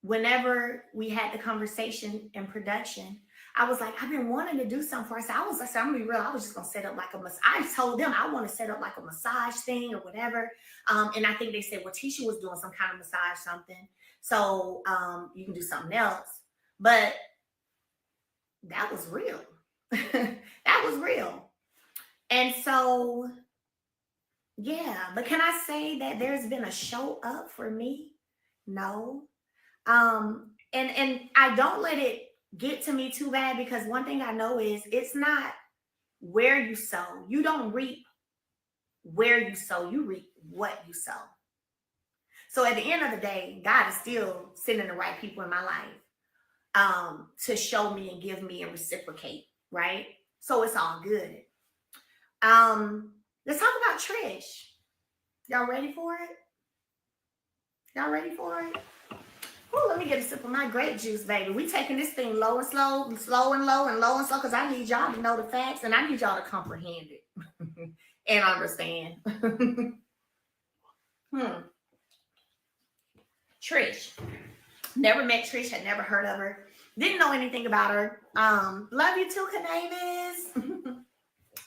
Speaker 1: Whenever we had the conversation in production, I was like, I've been wanting to do something for us. I said, I'm gonna be real. I was just gonna set up like I told them I want to set up like a massage thing or whatever. And I think they said, well, Tisha was doing some kind of massage something, so you can do something else. But that was real. That was real. And so, yeah. But can I say that there's been a show up for me? No. And I don't let it get to me too bad, because one thing I know is it's not where you sow. You don't reap where you sow, you reap what you sow. So at the end of the day, God is still sending the right people in my life to show me and give me and reciprocate, right? So it's all good. Let's talk about Trish. Y'all ready for it? Y'all ready for it? Oh, let me get a sip of my grape juice, baby. We taking this thing low and slow, and slow and low and low and slow, because I need y'all to know the facts and I need y'all to comprehend it and understand. Trish. Never met Trish, had never heard of her. Didn't know anything about her. Love you too, Canavis.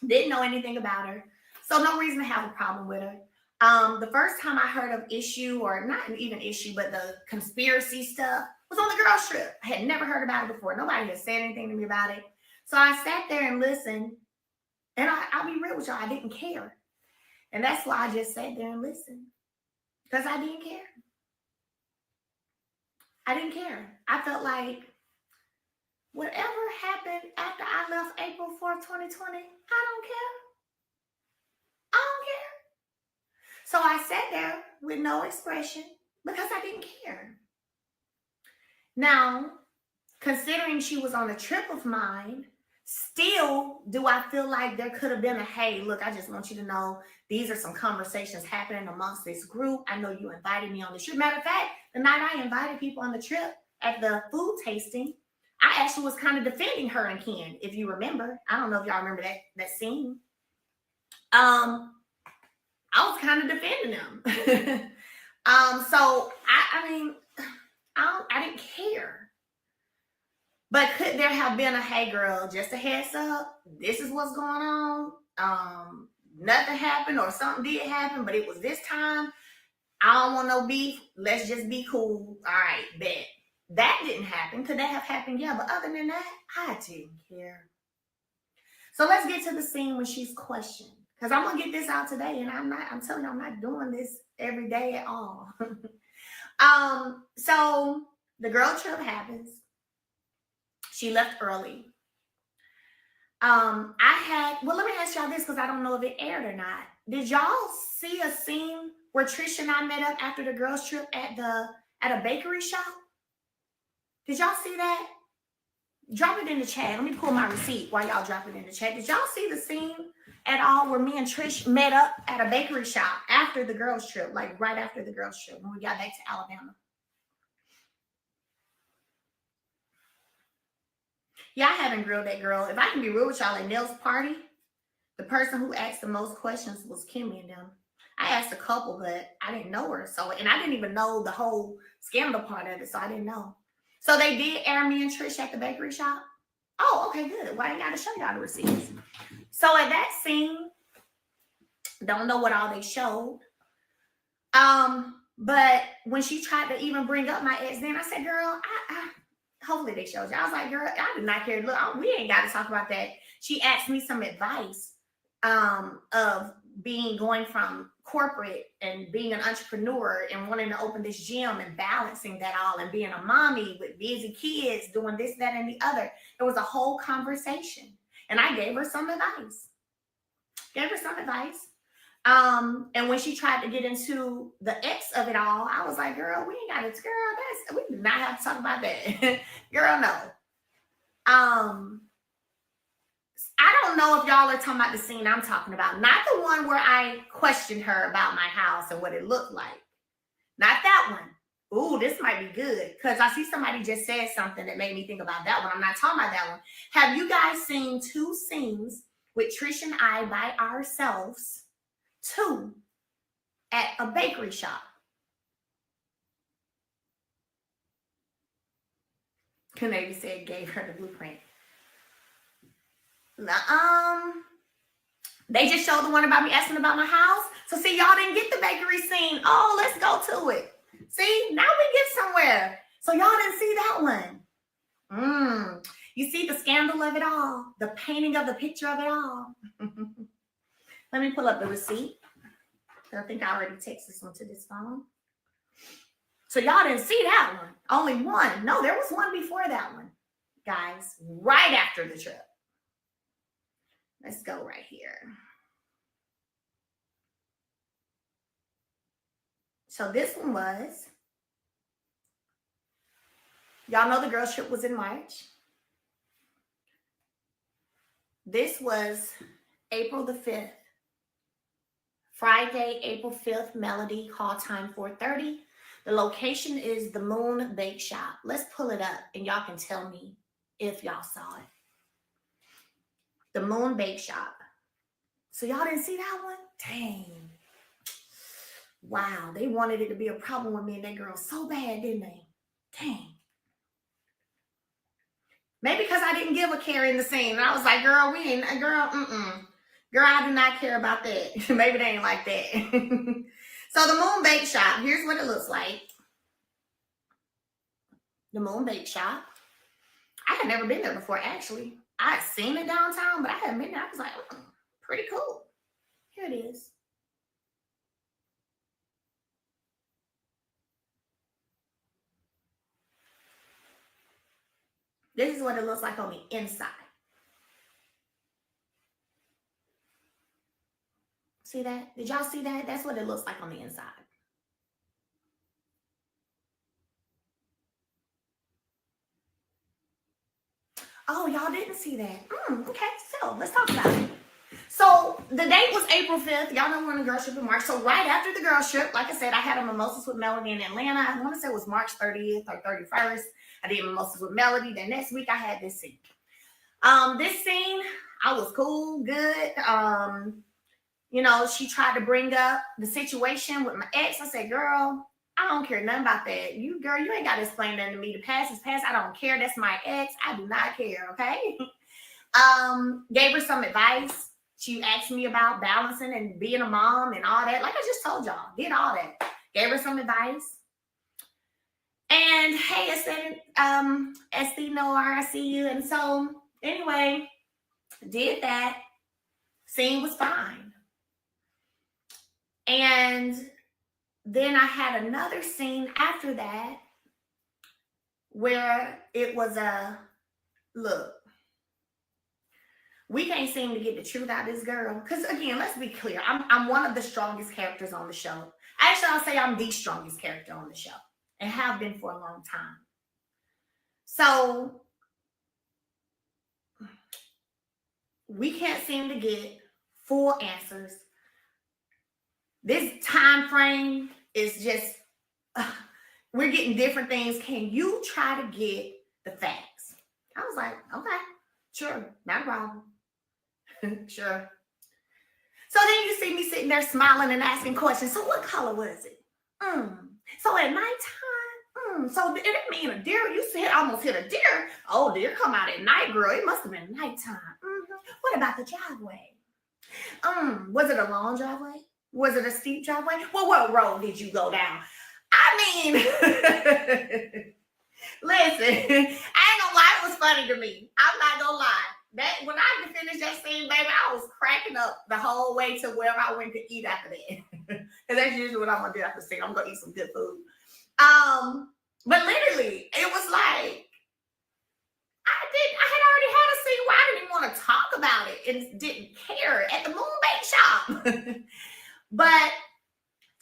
Speaker 1: Didn't know anything about her. So no reason to have a problem with her. The first time I heard of issue, or not even issue, but the conspiracy stuff was on the girls trip. I had never heard about it before. Nobody had said anything to me about it. So I sat there and listened, and I'll be real with y'all, I didn't care. And that's why I just sat there and listened, because I didn't care. I didn't care. I felt like whatever happened after I left April 4th, 2020, I don't care. I don't care. So I sat there with no expression because I didn't care. Now, considering she was on a trip of mine, still do I feel like there could have been a, hey, look, I just want you to know these are some conversations happening amongst this group. I know you invited me on the trip. Matter of fact, the night I invited people on the trip at the food tasting, I actually was kind of defending her and Ken, if you remember. I don't know if y'all remember that scene. I was kind of defending them. So I mean, I didn't care. But could there have been a, hey girl, just a heads up, this is what's going on. Nothing happened, or something did happen, but it was this time. I don't want no beef. Let's just be cool. All right, bet. That didn't happen. Could that have happened? Yeah, but other than that, I didn't care. So let's get to the scene when she's questioned. Because I'm gonna get this out today, and I'm telling you, I'm not doing this every day at all. So the girl trip happens. She left early. Let me ask y'all this, because I don't know if it aired or not. Did y'all see a scene where Trisha and I met up after the girls trip at a bakery shop? Did y'all see that? Drop it in the chat. Let me pull my receipt while y'all drop it in the chat. Did y'all see the scene at all where me and Trish met up at a bakery shop after the girls trip, like right after the girls trip when we got back to Alabama? Yeah, I haven't grilled that girl. If I can be real with y'all, at Mel'S party, the person who asked the most questions was Kimmy and them. I asked a couple, but I didn't know her. So, and I didn't even know the whole scandal part of it, so I didn't know. So they did air me and Trish at the bakery shop. Oh, okay, good. Well, I ain't got to show y'all the receipts. So at that scene, don't know what all they showed. But when she tried to even bring up my ex, then I said, girl, hopefully they showed you. I was like, girl, I did not care. Look, we ain't got to talk about that. She asked me some advice of going from corporate and being an entrepreneur and wanting to open this gym and balancing that all and being a mommy with busy kids, doing this, that, and the other. It was a whole conversation. And I gave her some advice. And when she tried to get into the X of it all, I was like, girl, we ain't got it. Girl, we do not have to talk about that. Girl, no. I don't know if y'all are talking about the scene I'm talking about. Not the one where I questioned her about my house and what it looked like. Not that one. Ooh, this might be good because I see somebody just said something that made me think about that one. I'm not talking about that one. Have you guys seen two scenes with Trish and I by ourselves, two, at a bakery shop? Canary said gave her the blueprint. They just showed the one about me asking about my house. So see, y'all didn't get the bakery scene. Oh, let's go to it. See, now we get somewhere. So y'all didn't see that one. You see the scandal of it all, the painting of the picture of it all. Let me pull up the receipt. I think I already texted this one to this phone. So y'all didn't see that one. Only one. No, there was one before that one, guys, right after the trip. Let's go right here. So this one was, y'all know the girls trip was in March. This was April the 5th. Friday, April 5th, Melody, call time 4:30. The location is the Moon Bake Shop. Let's pull it up and y'all can tell me if y'all saw it. The Moon Bake Shop. So y'all didn't see that one? Dang. Wow, they wanted it to be a problem with me and that girl so bad, didn't they? Dang. Maybe because I didn't give a care in the scene. And I was like, girl, Girl, I do not care about that. Maybe they ain't like that. So the Moon Bake Shop, here's what it looks like. The Moon Bake Shop. I had never been there before, actually. I had seen it downtown, but I hadn't been there. I was like, pretty cool. Here it is. This is what it looks like on the inside. See that? Did y'all see that? That's what it looks like on the inside. Oh, y'all didn't see that. Okay, so let's talk about it. So the date was April 5th. Y'all know we're on the girl trip in March. So right after the girl trip, like I said, I had a mimosas with Melody in Atlanta. I want to say it was March 30th or 31st. I did mimosas with Melody. Then next week I had this scene. This scene, I was cool, good. You know, she tried to bring up the situation with my ex. I said, girl, I don't care nothing about that. You ain't got to explain nothing to me. The past is past. I don't care. That's my ex. I do not care, okay? Gave her some advice. She asked me about balancing and being a mom and all that. Like I just told y'all, did all that. Gave her some advice. And hey, Settin, Noir, I see you. And so anyway, did that. Scene was fine. And then I had another scene after that where it was look, we can't seem to get the truth out of this girl. Because again, let's be clear. I'm one of the strongest characters on the show. Actually, I'll say I'm the strongest character on the show and have been for a long time. So we can't seem to get full answers. This time frame is just, we're getting different things. Can you try to get the facts? I was like, okay, sure, not a problem. Sure. So then you see me sitting there smiling and asking questions. So what color was it? So at nighttime, so did it mean a deer? You said almost hit a deer. Oh, deer come out at night, girl. It must have been nighttime. What about the driveway? Was it a long driveway? Was it a steep driveway? Well, what road did you go down? I mean, listen, I ain't gonna lie, it was funny to me. I'm not gonna lie. That when I finished that scene, baby, I was cracking up the whole way to wherever I went to eat after that. Because that's usually what I'm gonna do after the scene. I'm gonna eat some good food. But literally, it was like I had already had a scene where I didn't even want to talk about it and didn't care at the Moon Bake Shop. But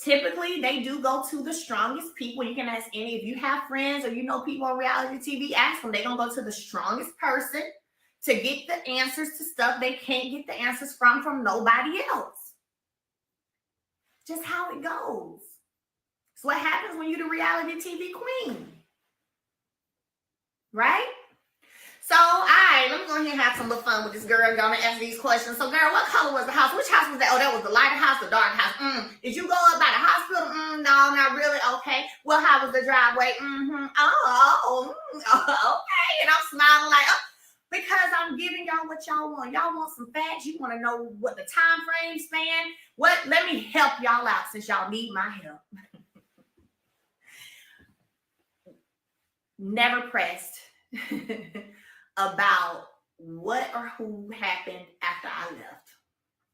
Speaker 1: typically, they do go to the strongest people. You can ask any, if you have friends or you know people on reality TV, ask them. They're going to go to the strongest person to get the answers to stuff they can't get the answers from nobody else. Just how it goes. It's what happens when you're the reality TV queen. Right? So, all right, let me go ahead and have some little fun with this girl. Gonna ask these questions. So, girl, what color was the house? Which house was that? Oh, that was the lighter house, the dark house. Did you go up by the hospital? No, not really. Okay. Well, how was the driveway? Okay. And I'm smiling like, oh, because I'm giving y'all what y'all want. Y'all want some facts. You want to know what the time frame span? What? Let me help y'all out since y'all need my help. Never pressed about what or who happened after I left.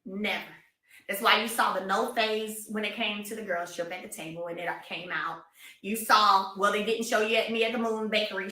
Speaker 1: Never. That's why you saw the no phase when it came to the girls trip at the table and it came out. You saw, well, they didn't show you me at the Moon Bakery.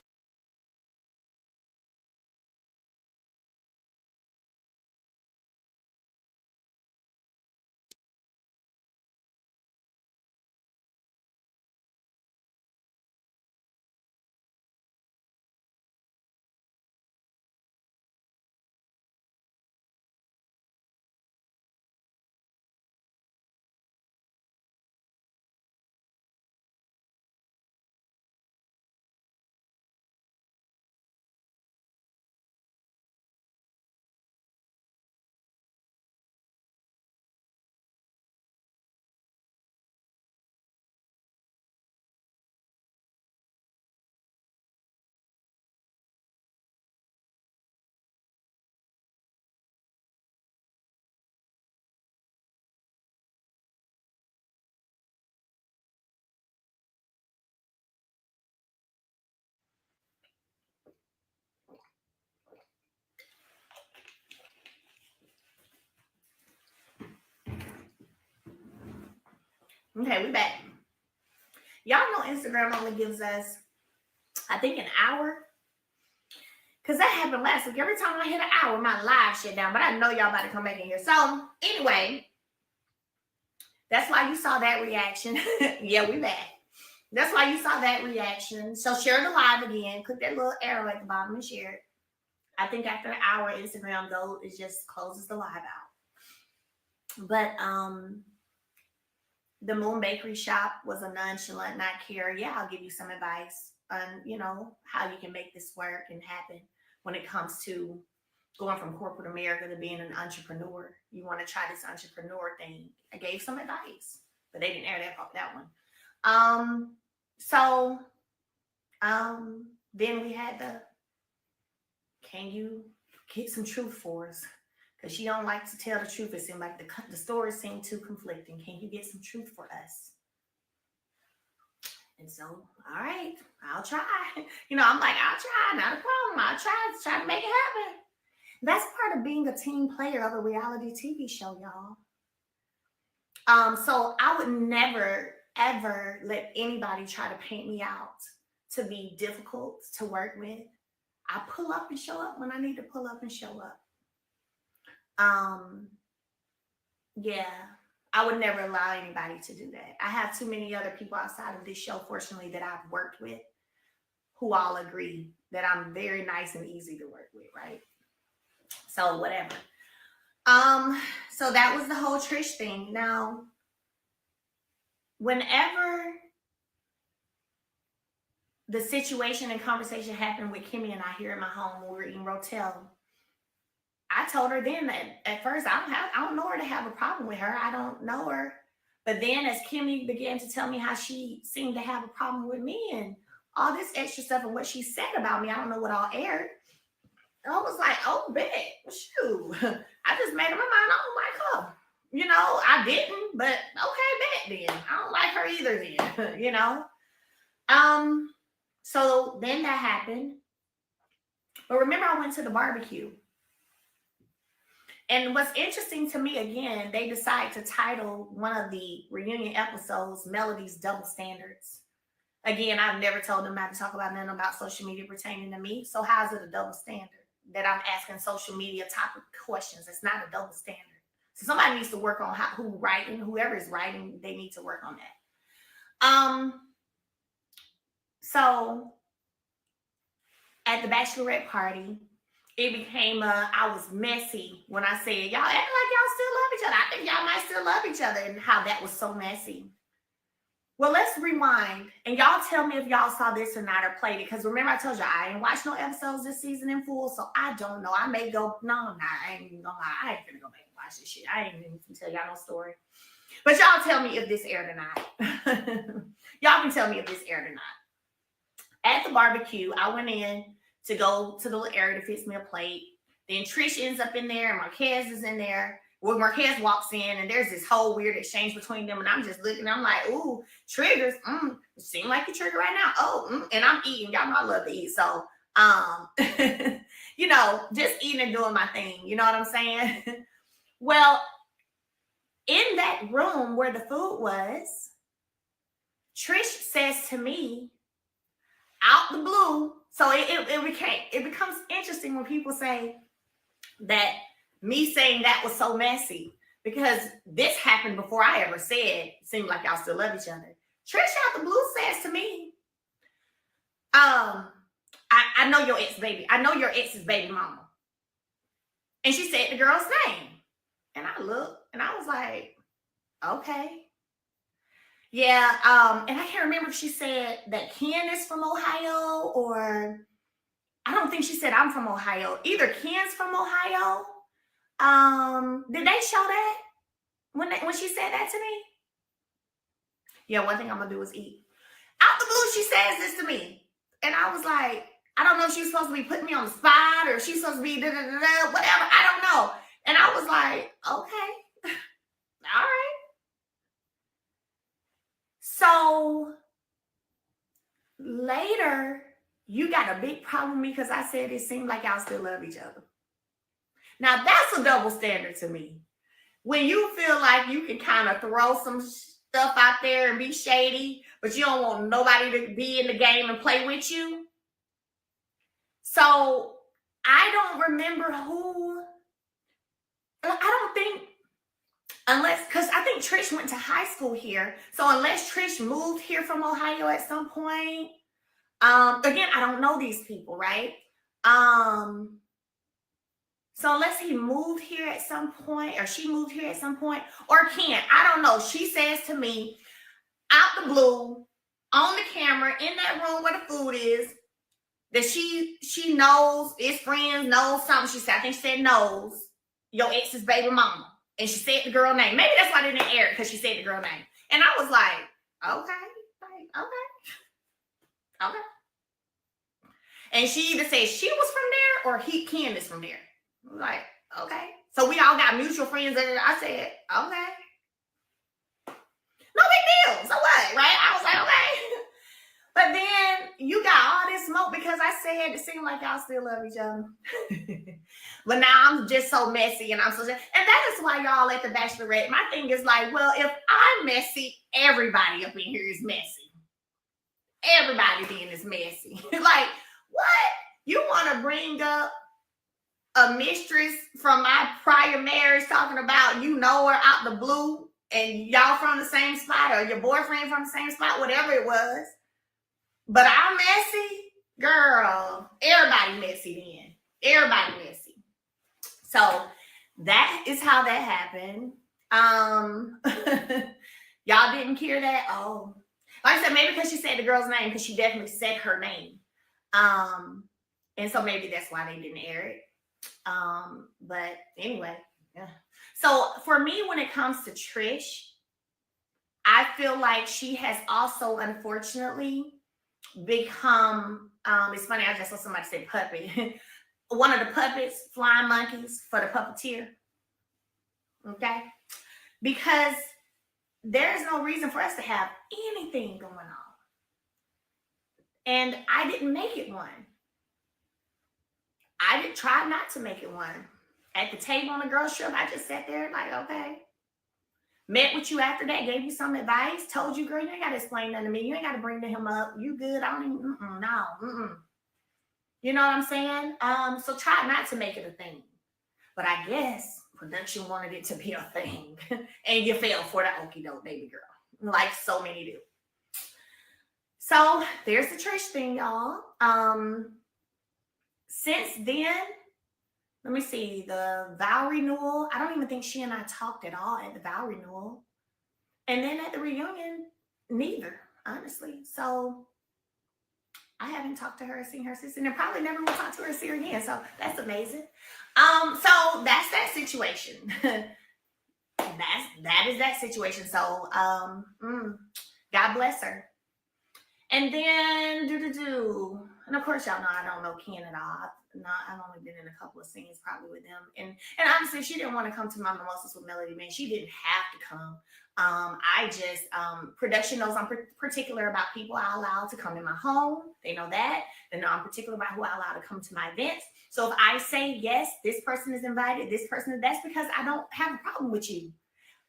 Speaker 1: Okay, we back. Y'all know Instagram only gives us, I think, an hour. Because that happened last week. Every time I hit an hour, my live shut down. But I know y'all about to come back in here. So, anyway, that's why you saw that reaction. Yeah, we back. That's why you saw that reaction. So, share the live again. Click that little arrow at the bottom and share it. I think after an hour, Instagram, though, it just closes the live out. But, the Moon Bakery shop was a nonchalant, not care. Yeah, I'll give you some advice on, how you can make this work and happen when it comes to going from corporate America to being an entrepreneur. You want to try this entrepreneur thing. I gave some advice, but they didn't air that one. Then we had can you get some truth for us? Because she don't like to tell the truth. It seemed like the stories seem too conflicting. Can you get some truth for us? And so, all right, I'll try. I'm like, I'll try, not a problem. I'll try to make it happen. That's part of being a team player of a reality TV show, y'all. So I would never, ever let anybody try to paint me out to be difficult to work with. I pull up and show up when I need to pull up and show up. Yeah, I would never allow anybody to do that. I have too many other people outside of this show, fortunately, that I've worked with who all agree that I'm very nice and easy to work with, right? So whatever. So that was the whole Trish thing. Now, whenever the situation and conversation happened with Kimmy and I here in my home when we were eating Rotel, I told her then that at first I don't know her to have a problem with her. I don't know her. But then as Kimmy began to tell me how she seemed to have a problem with me and all this extra stuff and what she said about me, I don't know what all aired. I was like, oh, bet. Shoot. I just made up my mind. I don't like her. I didn't, but okay, bet then. I don't like her either then, So then that happened. But remember, I went to the barbecue. And what's interesting to me, again, they decided to title one of the reunion episodes Mel'S Double Standards. Again, I've never told them not to talk about nothing about social media pertaining to me. So how is it a double standard that I'm asking social media topic questions? It's not a double standard. So somebody needs to work on whoever is writing, they need to work on that. So at the bachelorette party, it became I was messy when I said, y'all act like y'all still love each other. I think y'all might still love each other, and how that was so messy. Well, let's rewind and y'all tell me if y'all saw this or not or played it. Because remember, I told you I ain't watched no episodes this season in full, so I don't know. I may go. No, I'm not. I ain't even gonna lie. I ain't gonna go back and watch this shit. I ain't even gonna tell y'all no story. But y'all tell me if this aired or not. Y'all can tell me if this aired or not. At the barbecue, I went in to go to the little area to fix me a plate. Then Trish ends up in there, and Marquez is in there. Well, Marquez walks in, and there's this whole weird exchange between them, and I'm just looking. I'm like, ooh, triggers. It seems like a trigger right now. Oh, and I'm eating. Y'all know I love to eat, so just eating and doing my thing. You know what I'm saying? Well, in that room where the food was, Trish says to me, out the blue. So it becomes interesting when people say that me saying that was so messy, because this happened before I ever said, seemed like y'all still love each other. Trish out the blue says to me, I know your ex baby. I know your ex's baby mama. And she said the girl's name. And I looked and I was like, okay. Yeah, and I can't remember if she said that Ken is from Ohio, or I don't think she said I'm from Ohio. Either Ken's from Ohio. Did they show that when she said that to me? Yeah, one thing I'm gonna do is eat. Out the blue, she says this to me, and I was like, I don't know if she's supposed to be putting me on the spot or if she's supposed to be whatever. I don't know. And I was like, okay, all right. So later, you got a big problem with me because I said it seemed like y'all still love each other. Now, that's a double standard to me. When you feel like you can kind of throw some stuff out there and be shady, but you don't want nobody to be in the game and play with you. So I don't remember who. I don't think, unless, because I think Trish went to high school here. So unless Trish moved here from Ohio at some point, again, I don't know these people, right? So unless he moved here at some point, or she moved here at some point, or Ken, I don't know. She says to me, out the blue, on the camera, in that room where the food is, that she knows, is friends, knows something. She said, I think she said knows your ex's baby mama. And she said the girl name. Maybe that's why they didn't air it, because she said the girl name. And I was like, okay. And she either said she was from there or Ken is from there. I was like, okay. So we all got mutual friends. And I said, okay. No big deal. So what, right? I was like, okay. But then you got all this smoke because I said it seemed like y'all still love each other. But now I'm just so messy and I'm so, and that is why y'all at the Bachelorette. My thing is like, well, if I'm messy, everybody up in here is messy. Everybody being is messy. Like, what? You want to bring up a mistress from my prior marriage talking about you know her out the blue and y'all from the same spot, or your boyfriend from the same spot, whatever it was. But I'm messy, girl. Everybody messy then. Everybody messy. So that is how that happened. Y'all didn't hear that? Oh. Like I said, maybe because she said the girl's name, because she definitely said her name. And so maybe that's why they didn't air it. But anyway, yeah. So for me, when it comes to Trish, I feel like she has also, unfortunately, become, it's funny, I just saw somebody say puppet. One of the puppets, flying monkeys for the puppeteer. Okay? Because there's no reason for us to have anything going on. And I didn't make it one. I did try not to make it one. At the table on the girls' trip, I just sat there like, okay. Met with you after that, gave you some advice, told you, girl, you ain't got to explain nothing to me. You ain't got to bring him up. You good. I don't even, no. You know what I'm saying? So try not to make it a thing. But I guess production wanted it to be a thing. And you fell for the okie doke, baby girl. Like so many do. So there's the Trish thing, y'all. Since then, let me see, the vow renewal. I don't even think she and I talked at all at the vow renewal. And then at the reunion, neither, honestly. So I haven't talked to her, seen her since, and I probably never will talk to her, see her again. So that's amazing. So that's that situation. that is that situation. So God bless her. And then and of course y'all know I don't know Ken at all. I've only been in a couple of scenes probably with them. And honestly, she didn't want to come to my mimosas with Melody, man. She didn't have to come. I just production knows I'm particular about people I allow to come in my home. They know that. They know I'm particular about who I allow to come to my events. So if I say yes, this person is invited, this person, that's because I don't have a problem with you.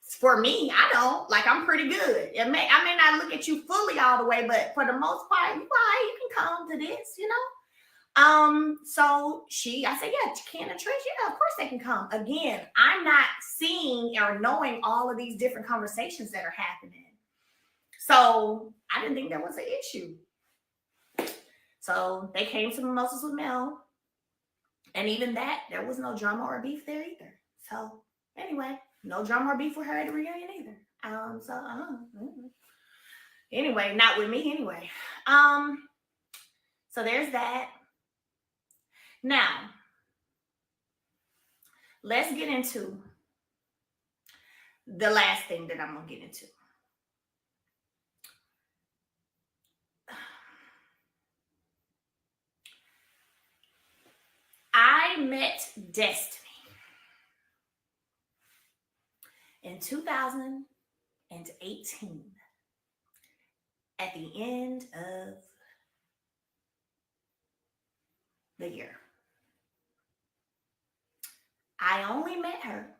Speaker 1: For me, I don't. Like, I'm pretty good. I may not look at you fully all the way, but for the most part, you can come to this, you know. So I said, yeah, Ken and Trish, yeah, of course they can come. Again, I'm not seeing or knowing all of these different conversations that are happening. So I didn't think that was an issue. So they came to Mimosas with Mel. And even that, there was no drama or beef there either. So anyway, no drama or beef with her at the reunion either. Anyway, not with me anyway. So there's that. Now, let's get into the last thing that I'm going to get into. I met Destiny in 2018 at the end of the year. I only met her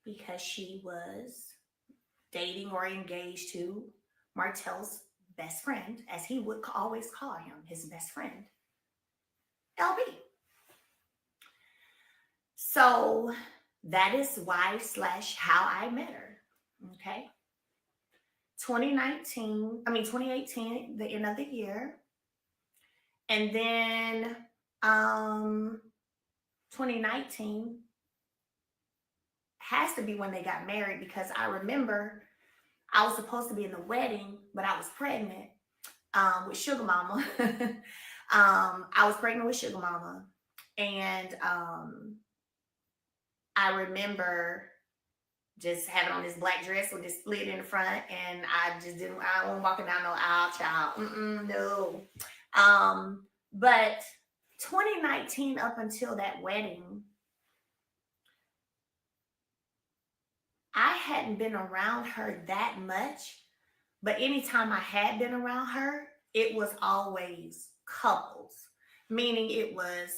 Speaker 1: because she was dating or engaged to Martell's best friend, as he would always call him, his best friend, LB. So that is why / how I met her. Okay. 2018, the end of the year. And then 2019 has to be when they got married, because I remember I was supposed to be in the wedding, but I was pregnant with Sugar Mama. I was pregnant with Sugar Mama. And I remember just having on this black dress with this slit in the front, and I wasn't walking down no aisle, child. No. But 2019 up until that wedding, I hadn't been around her that much, but anytime I had been around her, it was always couples, meaning it was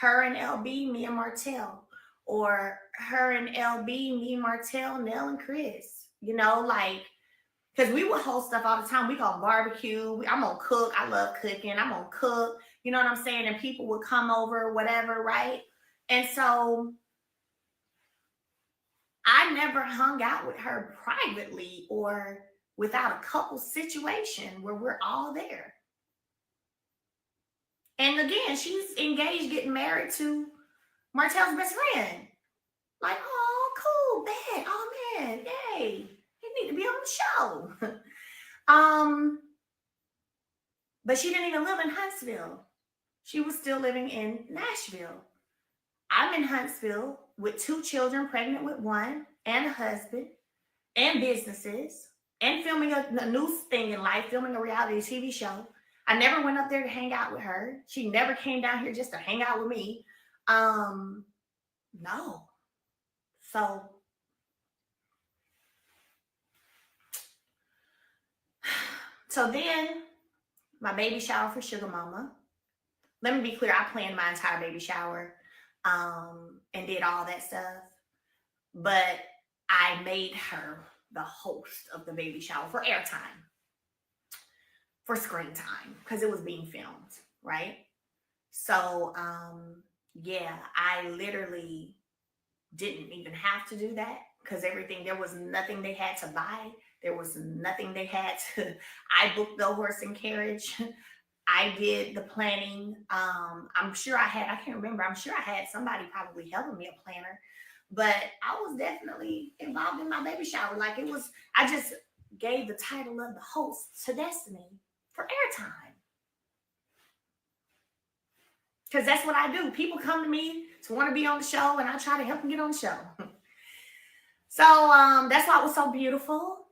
Speaker 1: her and LB, me and Martell, or her and LB, me, Martell, Nell, and Chris. You know, like, because we would host stuff all the time. We go barbecue. I'm gonna cook. I love cooking. I'm gonna cook. You know what I'm saying? And people would come over, whatever, right? And so I never hung out with her privately or without a couple situation where we're all there. And again, she's engaged, getting married to Martell's best friend. Like, oh, cool, bad. Oh man, yay. He need to be on the show. But she didn't even live in Huntsville. She was still living in Nashville. I'm in Huntsville with 2 children, pregnant with 1, and a husband, and businesses, and filming a new thing in life, filming a reality TV show. I never went up there to hang out with her. She never came down here just to hang out with me. No. So then my baby shower for Sugar Mama. Let me be clear, I planned my entire baby shower and did all that stuff. But I made her the host of the baby shower for airtime, for screen time, because it was being filmed, right? So, yeah, I literally didn't even have to do that, because there was nothing they had to buy. There was nothing they had to, I booked the horse and carriage. I did the planning. I'm sure I can't remember. I'm sure I had somebody probably helping me, a planner, but I was definitely involved in my baby shower. Like, it was, gave the title of the host to Destiny for airtime. Because that's what I do. People come to me to want to be on the show, and I try to help them get on the show. So that's why it was so beautiful.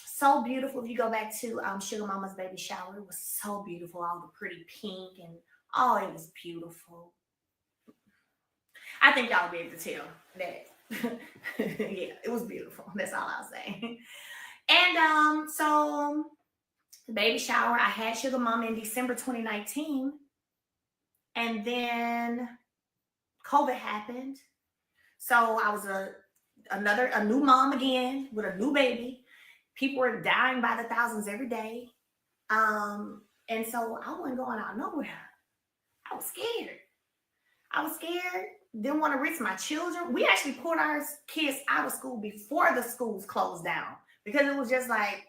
Speaker 1: So beautiful. If you go back to Sugar Mama's baby shower, it was so beautiful. All the pretty pink and it was beautiful. I think y'all will be able to tell that. Yeah, it was beautiful. That's all I'll say. And so the baby shower, I had Sugar Mama in December 2019. And then COVID happened. So I was a new mom again with a new baby. People were dying by the thousands every day. And so I wasn't going out nowhere. I was scared. Didn't want to risk my children. We actually pulled our kids out of school before the schools closed down because it was just like,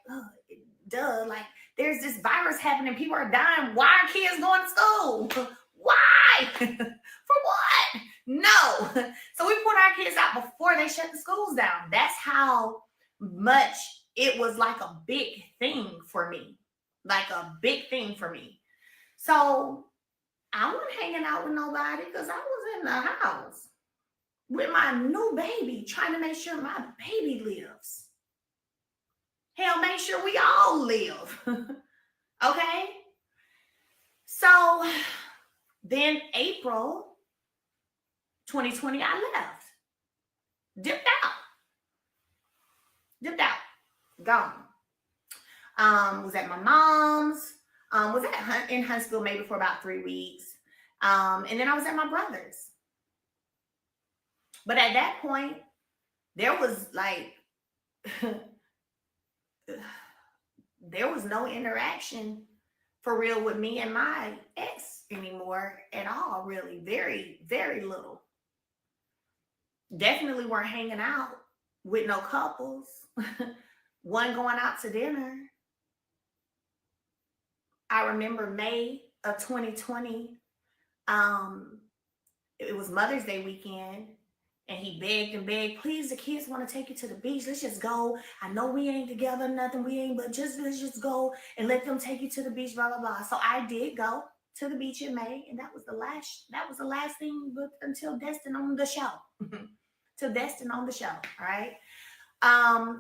Speaker 1: like there's this virus happening. People are dying. Why are kids going to school? Why? For what? No. So we pulled our kids out before they shut the schools down. That's how much it was like a big thing for me. So I wasn't hanging out with nobody because I was in the house with my new baby, trying to make sure my baby lives. Hell, make sure we all live. Okay? So then April 2020, I left. Dipped out. Gone. Was at my mom's. Was in Huntsville maybe for about 3 weeks. And then I was at my brother's. But at that point, there was like, there was no interaction for real with me and my ex anymore at all, really. Very, very little. Definitely weren't hanging out with no couples. One going out to dinner. I remember May of 2020. It was Mother's Day weekend. And he begged and begged, please, the kids want to take you to the beach. Let's just go. I know we ain't together, nothing. But let's just go and let them take you to the beach, blah, blah, blah. So I did go to the beach in May. And that was the last thing until Destin on the show. Till Destin on the show. All right.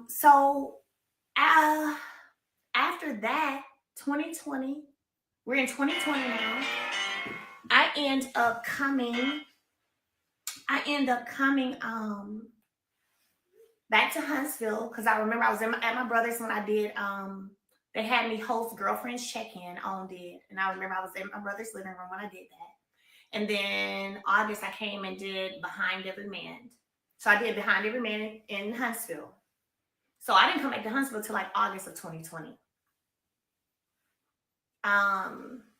Speaker 1: So after that, 2020, we're in 2020 now. I end up coming back to Huntsville because I remember I was at my brother's when I did. They had me host Girlfriends Check-In on did, and I remember I was in my brother's living room when I did that. And then August I came and did Behind Every Man. So I did Behind Every Man in Huntsville. So I didn't come back to Huntsville till like August of 2020.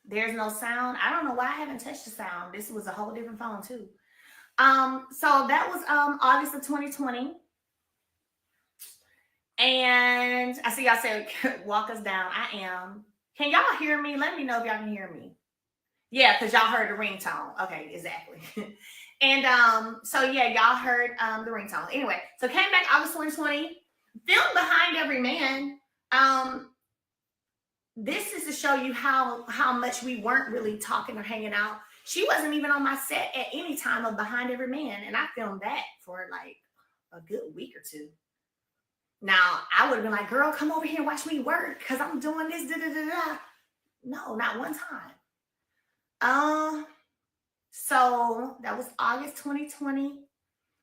Speaker 1: There's no sound. I don't know why I haven't touched the sound. This was a whole different phone too. So that was August of 2020. And I see y'all said walk us down. I am. Can y'all hear me? Let me know if y'all can hear me. Yeah, because y'all heard the ringtone. Okay, exactly. And so yeah, y'all heard the ringtone. Anyway, so came back August 2020, filmed Behind Every Man. This is to show you how much we weren't really talking or hanging out. She wasn't even on my set at any time of Behind Every Man, and I filmed that for like a good week or two. Now, I would have been like, girl, come over here and watch me work because I'm doing this, da-da-da-da. No, not one time. So that was August 2020.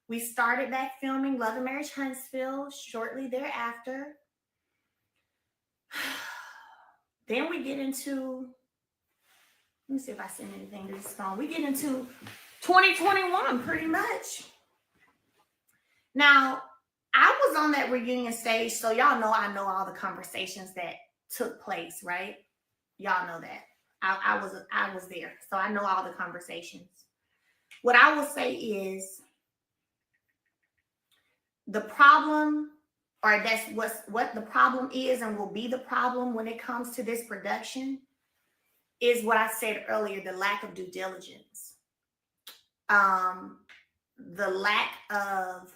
Speaker 1: We started back filming Love and Marriage Huntsville shortly thereafter. Then we get into, let me see if I send anything to this phone. We get into 2021 pretty much. Now, I was on that reunion stage, so y'all know I know all the conversations that took place, right? Y'all know that. I was there, so I know all the conversations. What I will say is the problem, or that's what the problem is and will be the problem when it comes to this production, is what I said earlier, the lack of due diligence. The lack of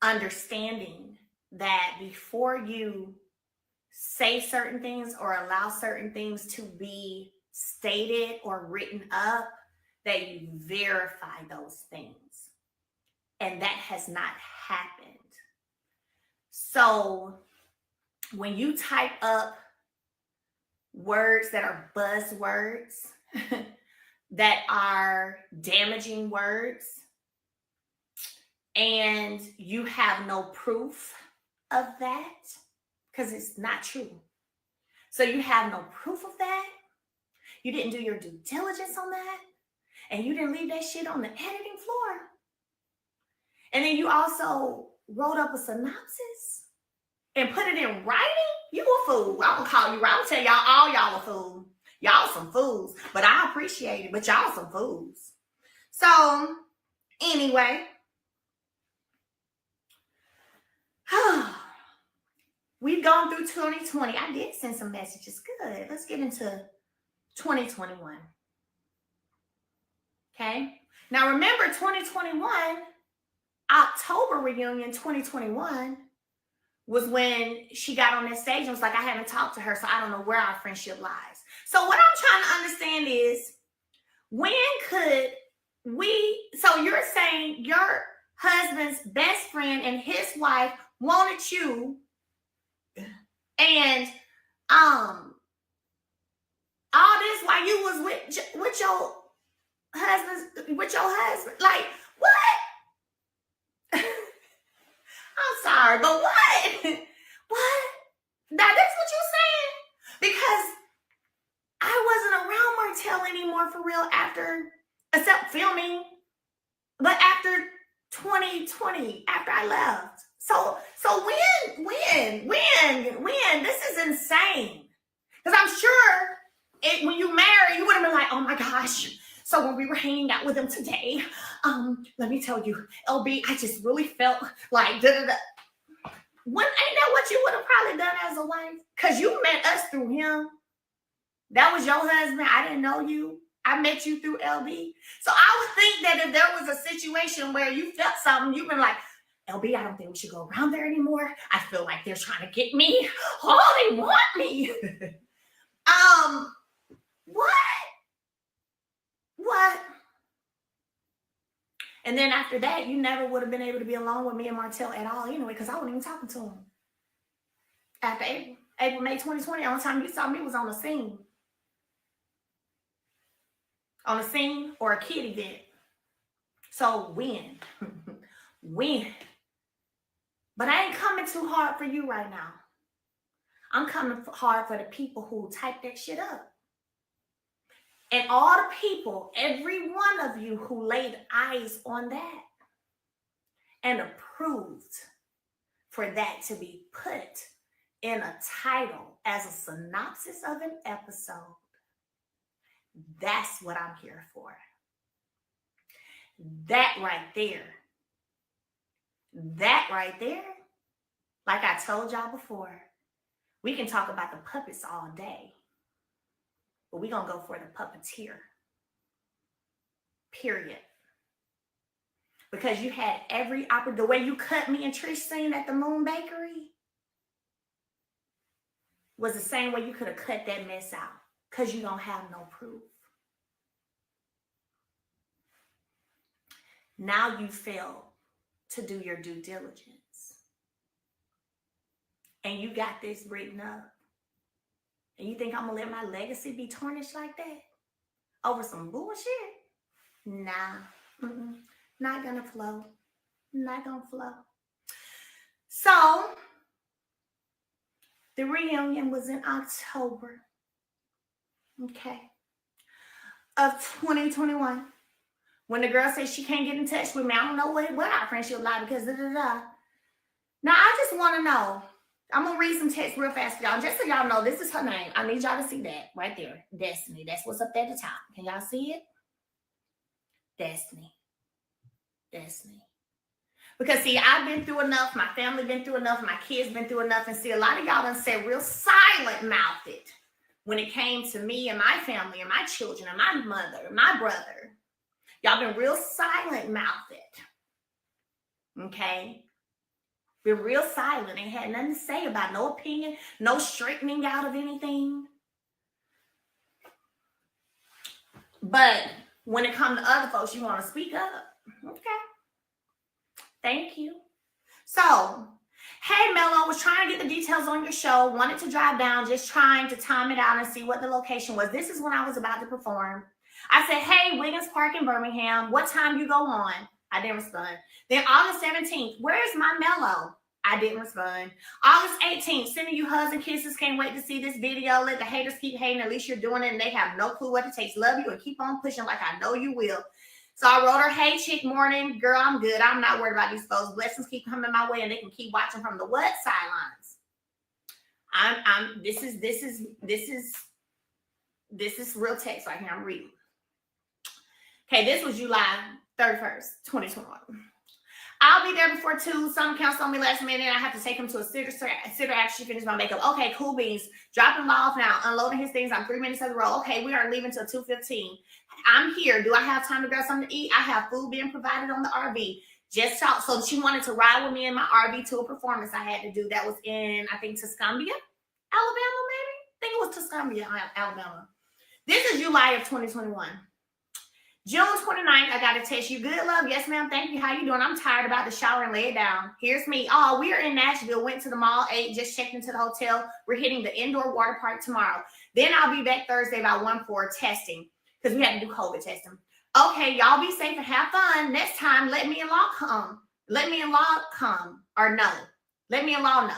Speaker 1: understanding that before you say certain things or allow certain things to be stated or written up, that you verify those things. And that has not happened. So when you type up words that are buzzwords, that are damaging words, and you have no proof of that, because it's not true. So you have no proof of that. You didn't do your due diligence on that. And you didn't leave that shit on the editing floor. And then you also wrote up a synopsis and put it in writing. You a fool. I'm going to call you right. I'm going to tell y'all, all y'all a fool. Y'all some fools. But I appreciate it. But y'all some fools. So, anyway. We've gone through 2020. I did send some messages. Good. Let's get into 2021. Okay. Now remember, 2021, October reunion 2021 was when she got on that stage and was like, I haven't talked to her, so I don't know where our friendship lies. So what I'm trying to understand is, when could we, so you're saying your husband's best friend and his wife wanted you, and all this while you was with your husband, like, what? I'm sorry, but what? What? Now that's what you're saying? Because I wasn't around Martell anymore for real except filming, but after 2020, after I left. So when? This is insane. Because I'm sure when you marry, you would have been like, oh my gosh. So when we were hanging out with him today, let me tell you, LB, I just really felt like da-da-da. Ain't that what you would have probably done as a wife? Because you met us through him. That was your husband. I didn't know you. I met you through LB. So I would think that if there was a situation where you felt something, you've been like, LB, I don't think we should go around there anymore. I feel like they're trying to get me. Oh, they want me. What? And then after that, you never would have been able to be alone with me and Martell at all anyway, because I wasn't even talking to him. After April, May 2020, the only time you saw me was on the scene. On a scene or a kid event. So when? When? But I ain't coming too hard for you right now. I'm coming hard for the people who type that shit up. And all the people, every one of you who laid eyes on that and approved for that to be put in a title as a synopsis of an episode. That's what I'm here for. That right there, like I told y'all before, we can talk about the puppets all day, but we're going to go for the puppeteer. Period. Because you had every opportunity. The way you cut me and Trish scene at the Moon Bakery was the same way you could have cut that mess out, because you don't have no proof. Now you failed to do your due diligence. And you got this written up. And you think I'm going to let my legacy be tarnished like that? Over some bullshit? Nah. Not going to flow. Not going to flow. So, the reunion was in October. Okay. Of 2021. When the girl says she can't get in touch with me, I don't know what our friendship like, because da-da-da. Now, I just want to know. I'm going to read some text real fast for y'all. Just so y'all know, this is her name. I need y'all to see that right there. Destiny. That's what's up there at the top. Can y'all see it? Destiny. Because, see, I've been through enough. My family been through enough. My kids been through enough. And, see, a lot of y'all done said real silent-mouthed when it came to me and my family and my children and my mother and my brother. Y'all been real silent-mouthed. Okay? Been real silent. Ain't had nothing to say about no opinion, no straightening out of anything. But when it comes to other folks, you want to speak up. Okay. Thank you. So, hey, Mello, was trying to get the details on your show. Wanted to drive down, just trying to time it out and see what the location was. This is when I was about to perform. I said, hey, Wiggins Park in Birmingham. What time you go on? I didn't respond. Then August 17th, where's my Mello? I didn't respond. August 18th, sending you hugs and kisses. Can't wait to see this video. Let the haters keep hating. At least you're doing it and they have no clue what it takes. Love you and keep on pushing like I know you will. So I wrote her, hey, chick, morning. Girl, I'm good. I'm not worried about these folks. Blessings keep coming my way and they can keep watching from the what sidelines. This is real text right here. I'm reading. Okay, this was July 31st, 2021. I'll be there before 2. Some cancel on me last minute. I have to take him to a sitter after she finishes my makeup. Okay, cool beans. Dropping him off now. Unloading his things. I'm 3 minutes of the road. Okay, we are leaving till 2:15. I'm here. Do I have time to grab something to eat? I have food being provided on the RV. Just talk. So she wanted to ride with me in my RV to a performance I had to do. That was in, I think, Tuscumbia, Alabama, maybe? I think it was Tuscumbia, Alabama. This is July of 2021. June 29th, I got to text you. Good, love. Yes, ma'am. Thank you. How you doing? I'm tired about the shower and lay it down. Here's me. Oh, we are in Nashville. Went to the mall, ate, just checked into the hotel. We're hitting the indoor water park tomorrow. Then I'll be back Thursday about 1 for testing because we had to do COVID testing. Okay, y'all be safe and have fun. Next time, let me and Law come. Let me and Law come or no. Let me and Law know.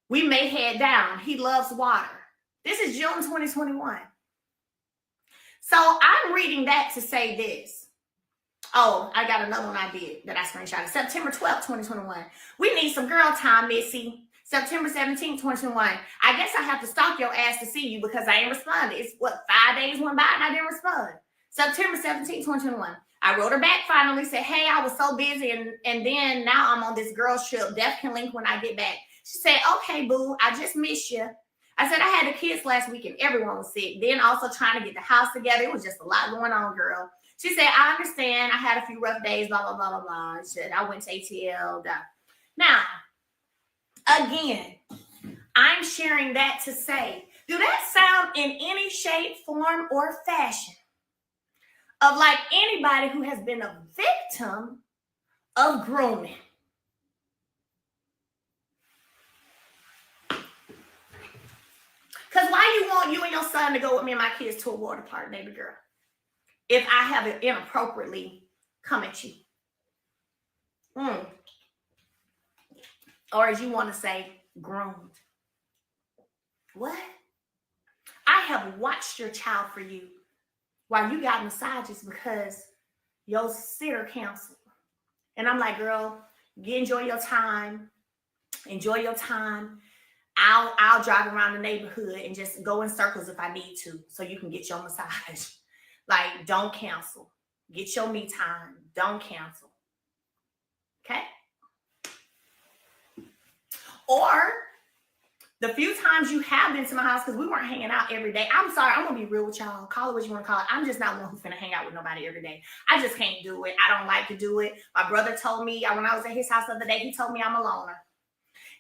Speaker 1: We may head down. He loves water. This is June 2021. So I'm reading that to say this. Oh, I got another one I did that I screenshotted. September 12th, 2021. We need some girl time, Missy. September 17th, 2021. I guess I have to stalk your ass to see you because I ain't responded. It's 5 days went by and I didn't respond. September 17th, 2021. I wrote her back finally, said, hey, I was so busy and then now I'm on this girl's trip. Def can link when I get back. She said, okay, boo, I just miss you. I said, I had the kids last week and everyone was sick. Then also trying to get the house together. It was just a lot going on, girl. She said, I understand. I had a few rough days, blah, blah, blah, blah, blah. She said, I went to ATL. Blah. Now, again, I'm sharing that to say, do that sound in any shape, form, or fashion of like anybody who has been a victim of grooming? Because why you want you and your son to go with me and my kids to a water park, baby girl, if I have it inappropriately come at you? Or as you want to say, groomed. What? I have watched your child for you while you got massages because your sitter canceled. And I'm like, girl, enjoy your time. Enjoy your time. I'll drive around the neighborhood and just go in circles if I need to so you can get your massage. Like, don't cancel. Get your me time. Don't cancel. Okay? Or the few times you have been to my house, because we weren't hanging out every day. I'm sorry, I'm going to be real with y'all. Call it what you want to call it. I'm just not one who's going to hang out with nobody every day. I just can't do it. I don't like to do it. My brother told me, when I was at his house the other day, he told me I'm a loner.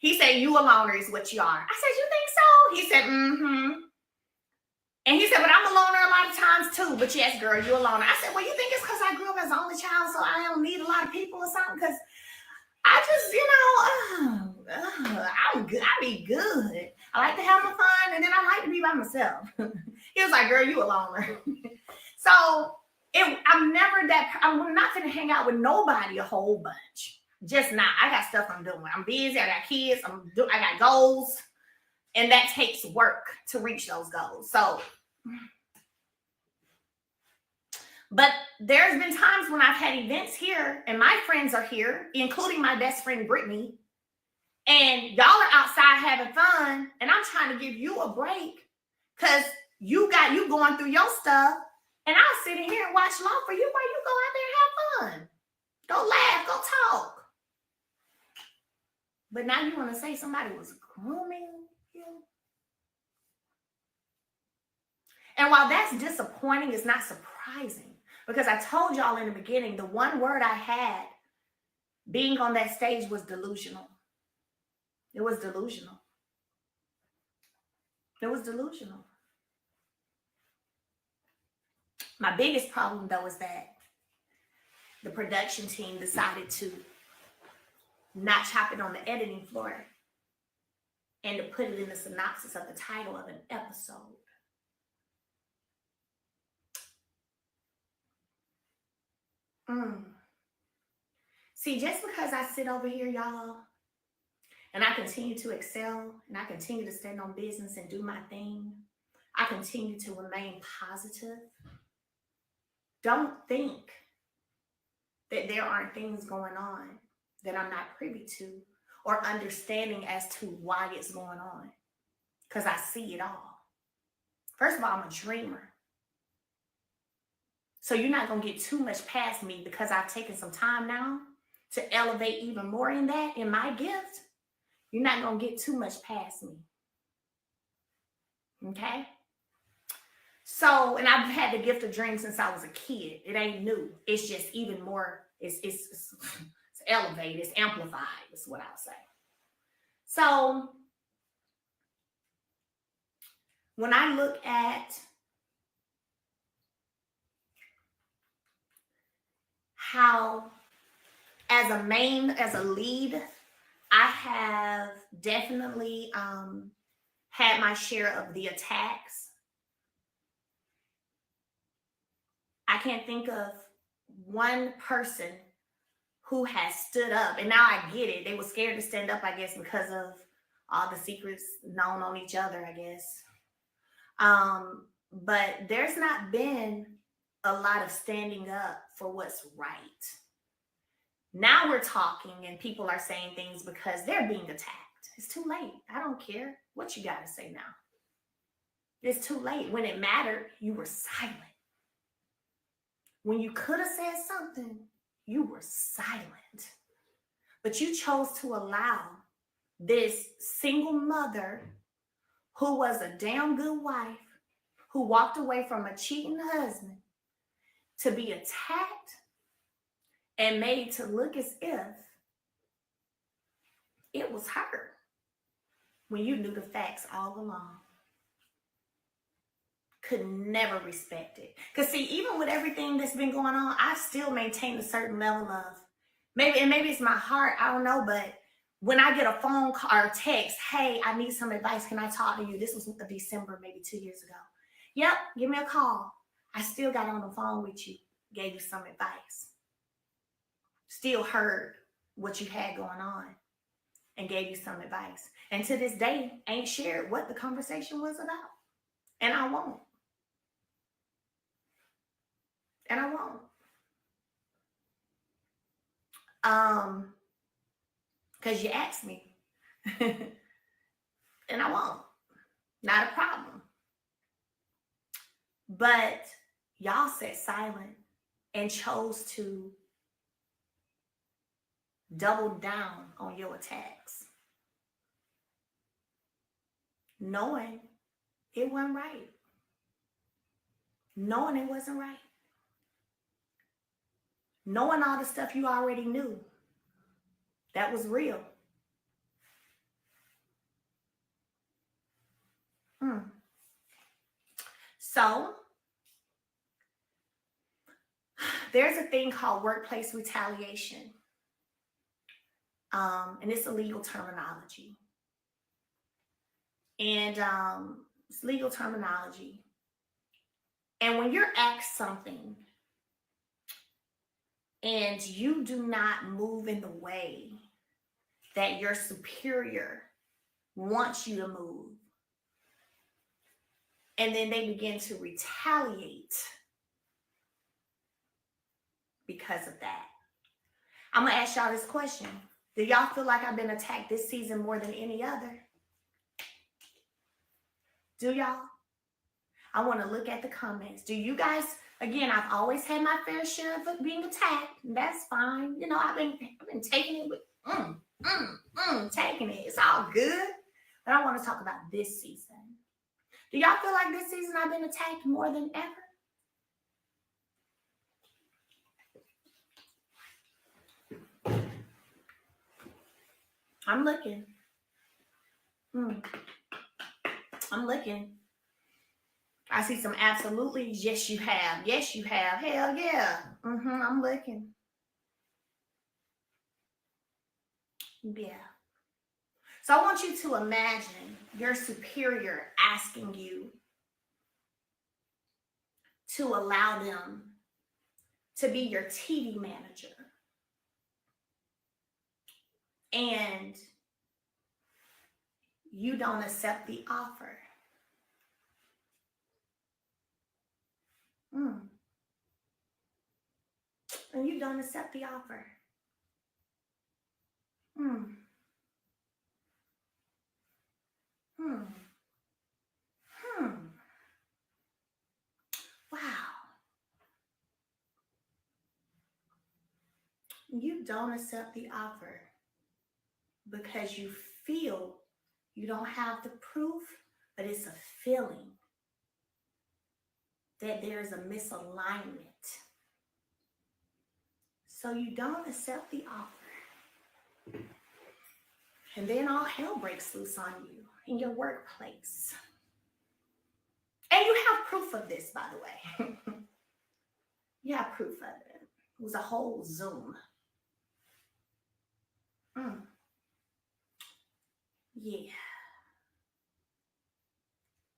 Speaker 1: He said, you a loner is what you are. I said, you think so? He said, mm-hmm. And he said, but I'm a loner a lot of times too. But yes, girl, you a loner. I said, well, you think it's because I grew up as an only child, so I don't need a lot of people or something? Because I just, I'm good. I be good. I like to have my fun, and then I like to be by myself. He was like, girl, you a loner. So I'm not going to hang out with nobody a whole bunch. Just not. I got stuff I'm doing. I'm busy. I got kids. I got goals. And that takes work to reach those goals. So, but there's been times when I've had events here and my friends are here, including my best friend, Brittany. And y'all are outside having fun. And I'm trying to give you a break because you going through your stuff. And I'll sit in here and watch Law for you while you go out there and have fun. Go laugh. Go talk. But now you want to say somebody was grooming you? And while that's disappointing, it's not surprising. Because I told y'all in the beginning, the one word I had being on that stage was delusional. It was delusional. It was delusional. My biggest problem, though, is that the production team decided to not chop it on the editing floor and to put it in the synopsis of the title of an episode. See, just because I sit over here, y'all, and I continue to excel and I continue to stand on business and do my thing, I continue to remain positive. Don't think that there aren't things going on that I'm not privy to or understanding as to why it's going on, because I see it all. First of all, I'm a dreamer. So you're not going to get too much past me because I've taken some time now to elevate even more in that, in my gift. You're not going to get too much past me. Okay? So, and I've had the gift of dreams since I was a kid. It ain't new. It's just even more, it's elevated, it's amplified, is what I'll say. So, when I look at how, as a lead, I have definitely had my share of the attacks. I can't think of one person who has stood up, and now I get it. They were scared to stand up, I guess, because of all the secrets known on each other, I guess. But there's not been a lot of standing up for what's right. Now we're talking and people are saying things because they're being attacked. It's too late. I don't care what you got to say now. It's too late. When it mattered, you were silent. When you could have said something, you were silent. But you chose to allow this single mother who was a damn good wife, who walked away from a cheating husband, to be attacked and made to look as if it was her when you knew the facts all along. Could never respect it. Because see, even with everything that's been going on, I still maintain a certain level of, maybe it's my heart, I don't know, but when I get a phone call or text, hey, I need some advice, can I talk to you? This was December, maybe 2 years ago. Yep, give me a call. I still got on the phone with you, gave you some advice. Still heard what you had going on and gave you some advice. And to this day, ain't shared what the conversation was about. And I won't. And I won't. Because you asked me. And I won't. Not a problem. But y'all sat silent and chose to double down on your attacks, knowing it wasn't right. Knowing it wasn't right. Knowing all the stuff you already knew that was real. So, there's a thing called workplace retaliation. And it's a legal terminology. And it's legal terminology. And when you're asked something and you do not move in the way that your superior wants you to move, and then they begin to retaliate because of that. I'm going to ask y'all this question. Do y'all feel like I've been attacked this season more than any other? Do y'all? I want to look at the comments. Do you guys, again, I've always had my fair share of being attacked. That's fine. You know, I've been taking it with, taking it. It's all good. But I want to talk about this season. Do y'all feel like this season I've been attacked more than ever? I'm looking. Mm. I'm looking. I see some absolutely. Yes, you have. Yes, you have. Hell yeah. I'm looking. Yeah. So I want you to imagine your superior asking you to allow them to be your TV manager. And you don't accept the offer. Mm. And you don't accept the offer. Mm. Hmm. Hmm. Wow. You don't accept the offer because you feel you don't have the proof, but it's a feeling that there is a misalignment. So you don't accept the offer. And then all hell breaks loose on you in your workplace. And you have proof of this, by the way. You have proof of it. It was a whole Zoom. Mm. Yeah.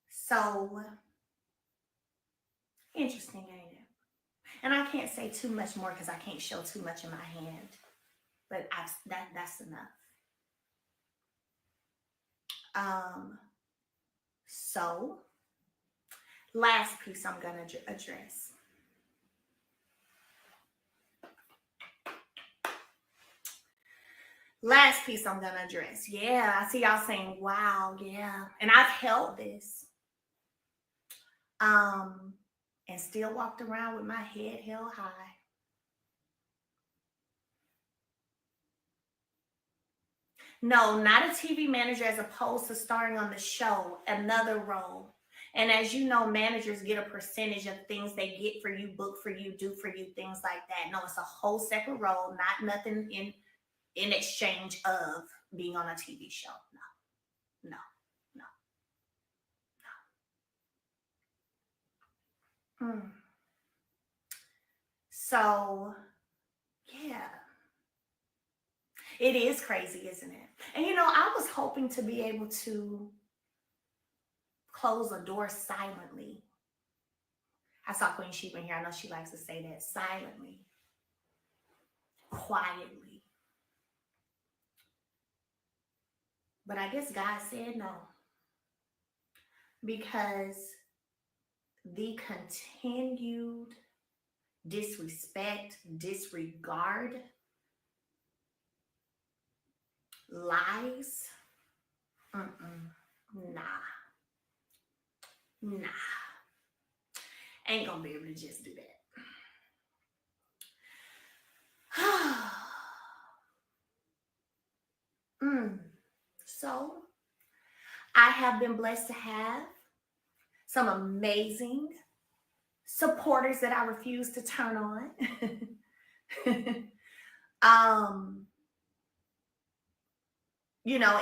Speaker 1: So interesting, ain't it? And I can't say too much more because I can't show too much in my hand. But that's enough. So last piece I'm gonna address. Last piece I'm gonna address. Yeah, I see y'all saying, wow, yeah. And I've held this. And still walked around with my head held high. No, not a TV manager as opposed to starring on the show, another role. And as you know, managers get a percentage of things they get for you, book for you, do for you, things like that. No, it's a whole separate role, not nothing in exchange of being on a TV show. No, no, no. So, yeah. It is crazy, isn't it? And I was hoping to be able to close a door silently. I saw Queen Sheba in here. I know she likes to say that silently, quietly. But I guess God said no. Because the continued disrespect, disregard, lies, nah, nah. Ain't gonna be able to just do that. So I have been blessed to have some amazing supporters that I refuse to turn on.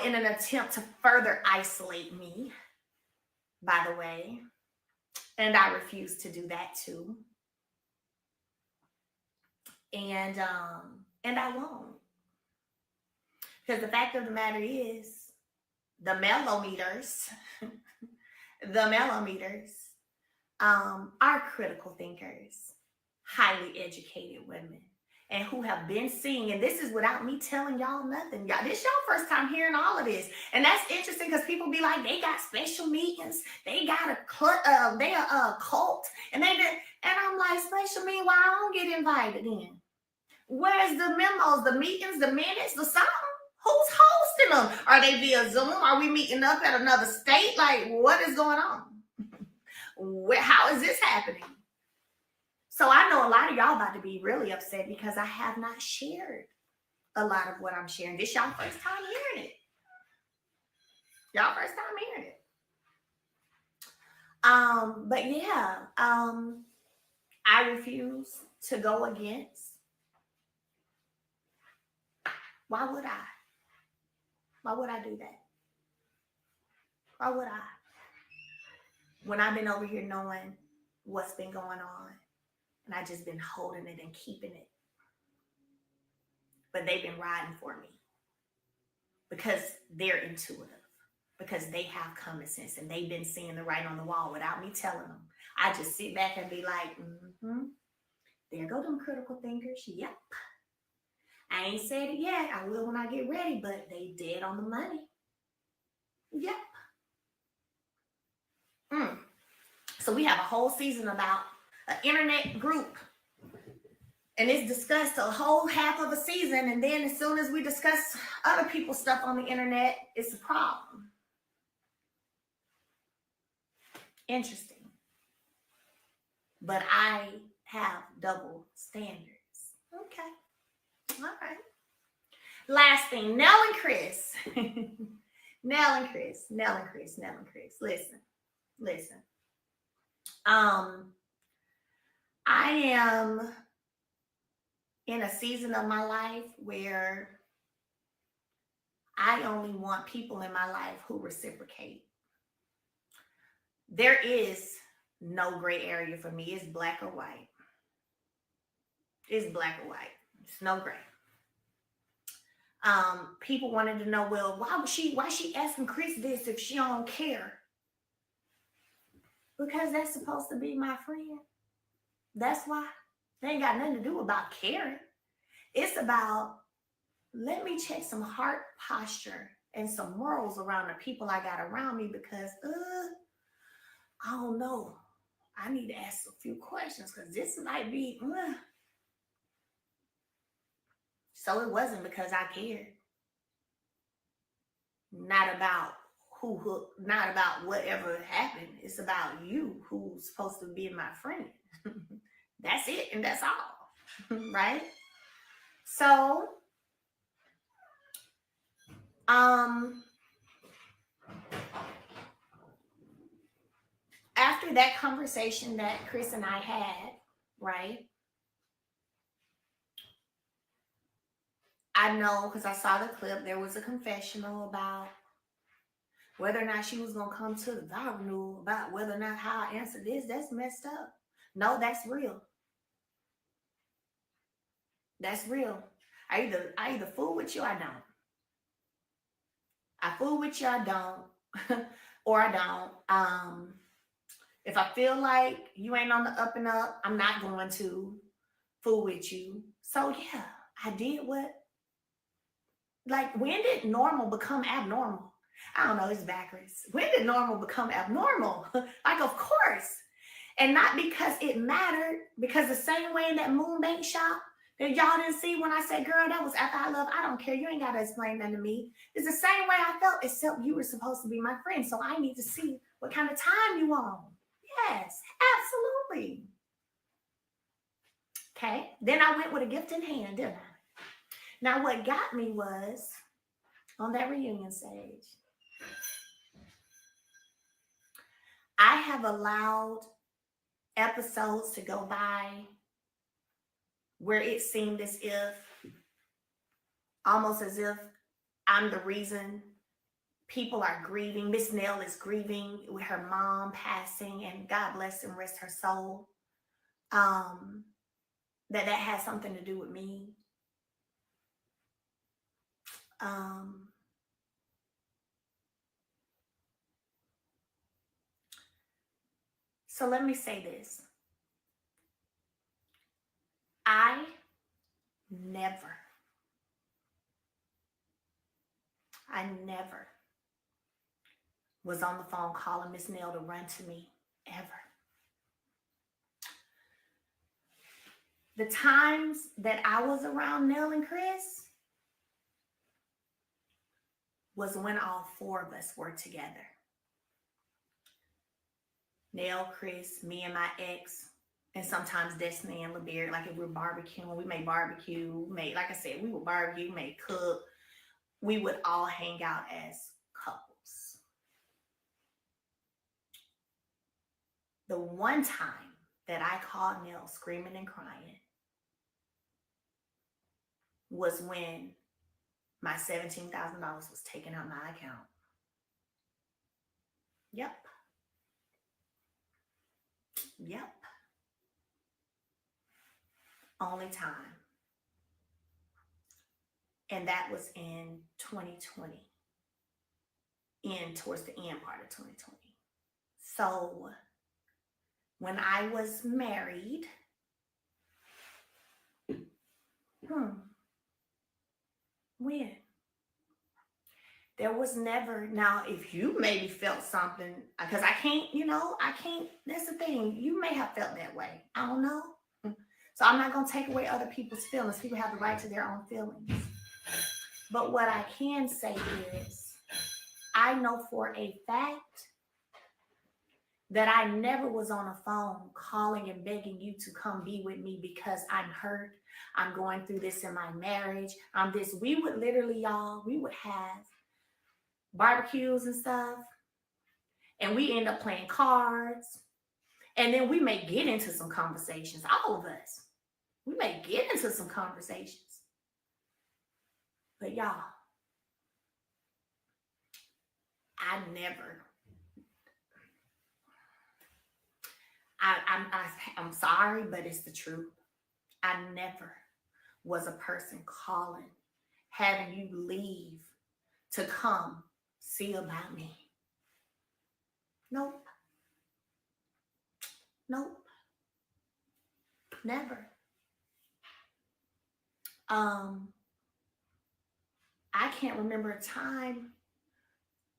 Speaker 1: In an attempt to further isolate me, by the way. And I refuse to do that too. And I won't. Because the fact of the matter is, the mellometers, are critical thinkers, highly educated women, and who have been seeing, and this is without me telling y'all nothing. Y'all, this y'all first time hearing all of this. And that's interesting because people be like, they got special meetings, they got they're a cult, and I'm like, special meeting, why I don't get invited in? Where's the memos, the meetings, the minutes, the something? Who's hosting them? Are they via Zoom? Are we meeting up at another state? Like, what is going on? How is this happening? So I know a lot of y'all about to be really upset because I have not shared a lot of what I'm sharing. This y'all first time hearing it. Y'all first time hearing it. But yeah, I refuse to go against. Why would I? Why would I do that? Why would I? When I've been over here knowing what's been going on and I just been holding it and keeping it. But they've been riding for me because they're intuitive, because they have common sense and they've been seeing the writing on the wall without me telling them. I just sit back and be like, there go them critical thinkers. Yep. I ain't said it yet. I will when I get ready, but they dead on the money. Yep. So we have a whole season about an internet group. And it's discussed a whole half of a season. And then as soon as we discuss other people's stuff on the internet, it's a problem. Interesting. But I have double standards. Okay. All right. Last thing, Nell and Chris. Nell and Chris. Listen. I am in a season of my life where I only want people in my life who reciprocate. There is no gray area for me. It's black or white. It's black or white. It's no gray. People wanted to know, well, why she asking Chris this if she don't care? Because that's supposed to be my friend. That's why. They ain't got nothing to do about caring. It's about, let me check some heart posture and some morals around the people I got around me because, I don't know. I need to ask a few questions because this might be, So it wasn't because I cared. Not about not about whatever happened. It's about you who's supposed to be my friend. That's it, and that's all. Right? So, after that conversation that Chris and I had, right? I know because I saw the clip, there was a confessional about whether or not she was going to come to the Avenue, about whether or not how I answered this. That's messed up. No, that's real. That's real. I either fool with you or I don't. I fool with you, I don't. Or I don't. If I feel like you ain't on the up and up, I'm not going to fool with you. So yeah, I did what? Like, when did normal become abnormal? I don't know, it's backwards. When did normal become abnormal? Like, of course. And not because it mattered, because the same way in that Moonbank shop that y'all didn't see when I said, girl, that was after I love, I don't care. You ain't got to explain that to me. It's the same way I felt, except you were supposed to be my friend. So I need to see what kind of time you on. Yes, absolutely. Okay. Then I went with a gift in hand, didn't I? Now, what got me was on that reunion stage, I have allowed episodes to go by where it seemed as if, almost as if I'm the reason people are grieving. Miss Nell is grieving with her mom passing, and God bless and rest her soul. That has something to do with me. So let me say this. I never was on the phone calling Miss Nell to run to me, ever. The times that I was around Nell and Chris was when all four of us were together. Nell, Chris, me and my ex, and sometimes Destiny and LeBeard. Like, if we're barbecuing, we may barbecue, like I said, we would barbecue, may cook. We would all hang out as couples. The one time that I called Nell screaming and crying was when my $17,000 was taken out of my account. Yep. Yep. Only time. And that was in 2020, in towards the end part of 2020. So when I was married, when? There was never, now if you maybe felt something, because I can't, that's the thing. You may have felt that way. I don't know. So I'm not going to take away other people's feelings. People have the right to their own feelings. But what I can say is, I know for a fact that I never was on a phone calling and begging you to come be with me because I'm hurt. I'm going through this in my marriage. We would literally, y'all, we would have barbecues and stuff, and we end up playing cards. And then we may get into some conversations, all of us. We may get into some conversations. But y'all, I'm sorry, but it's the truth. I never was a person calling, having you leave to come see about me. Nope. Nope. Never. I can't remember a time.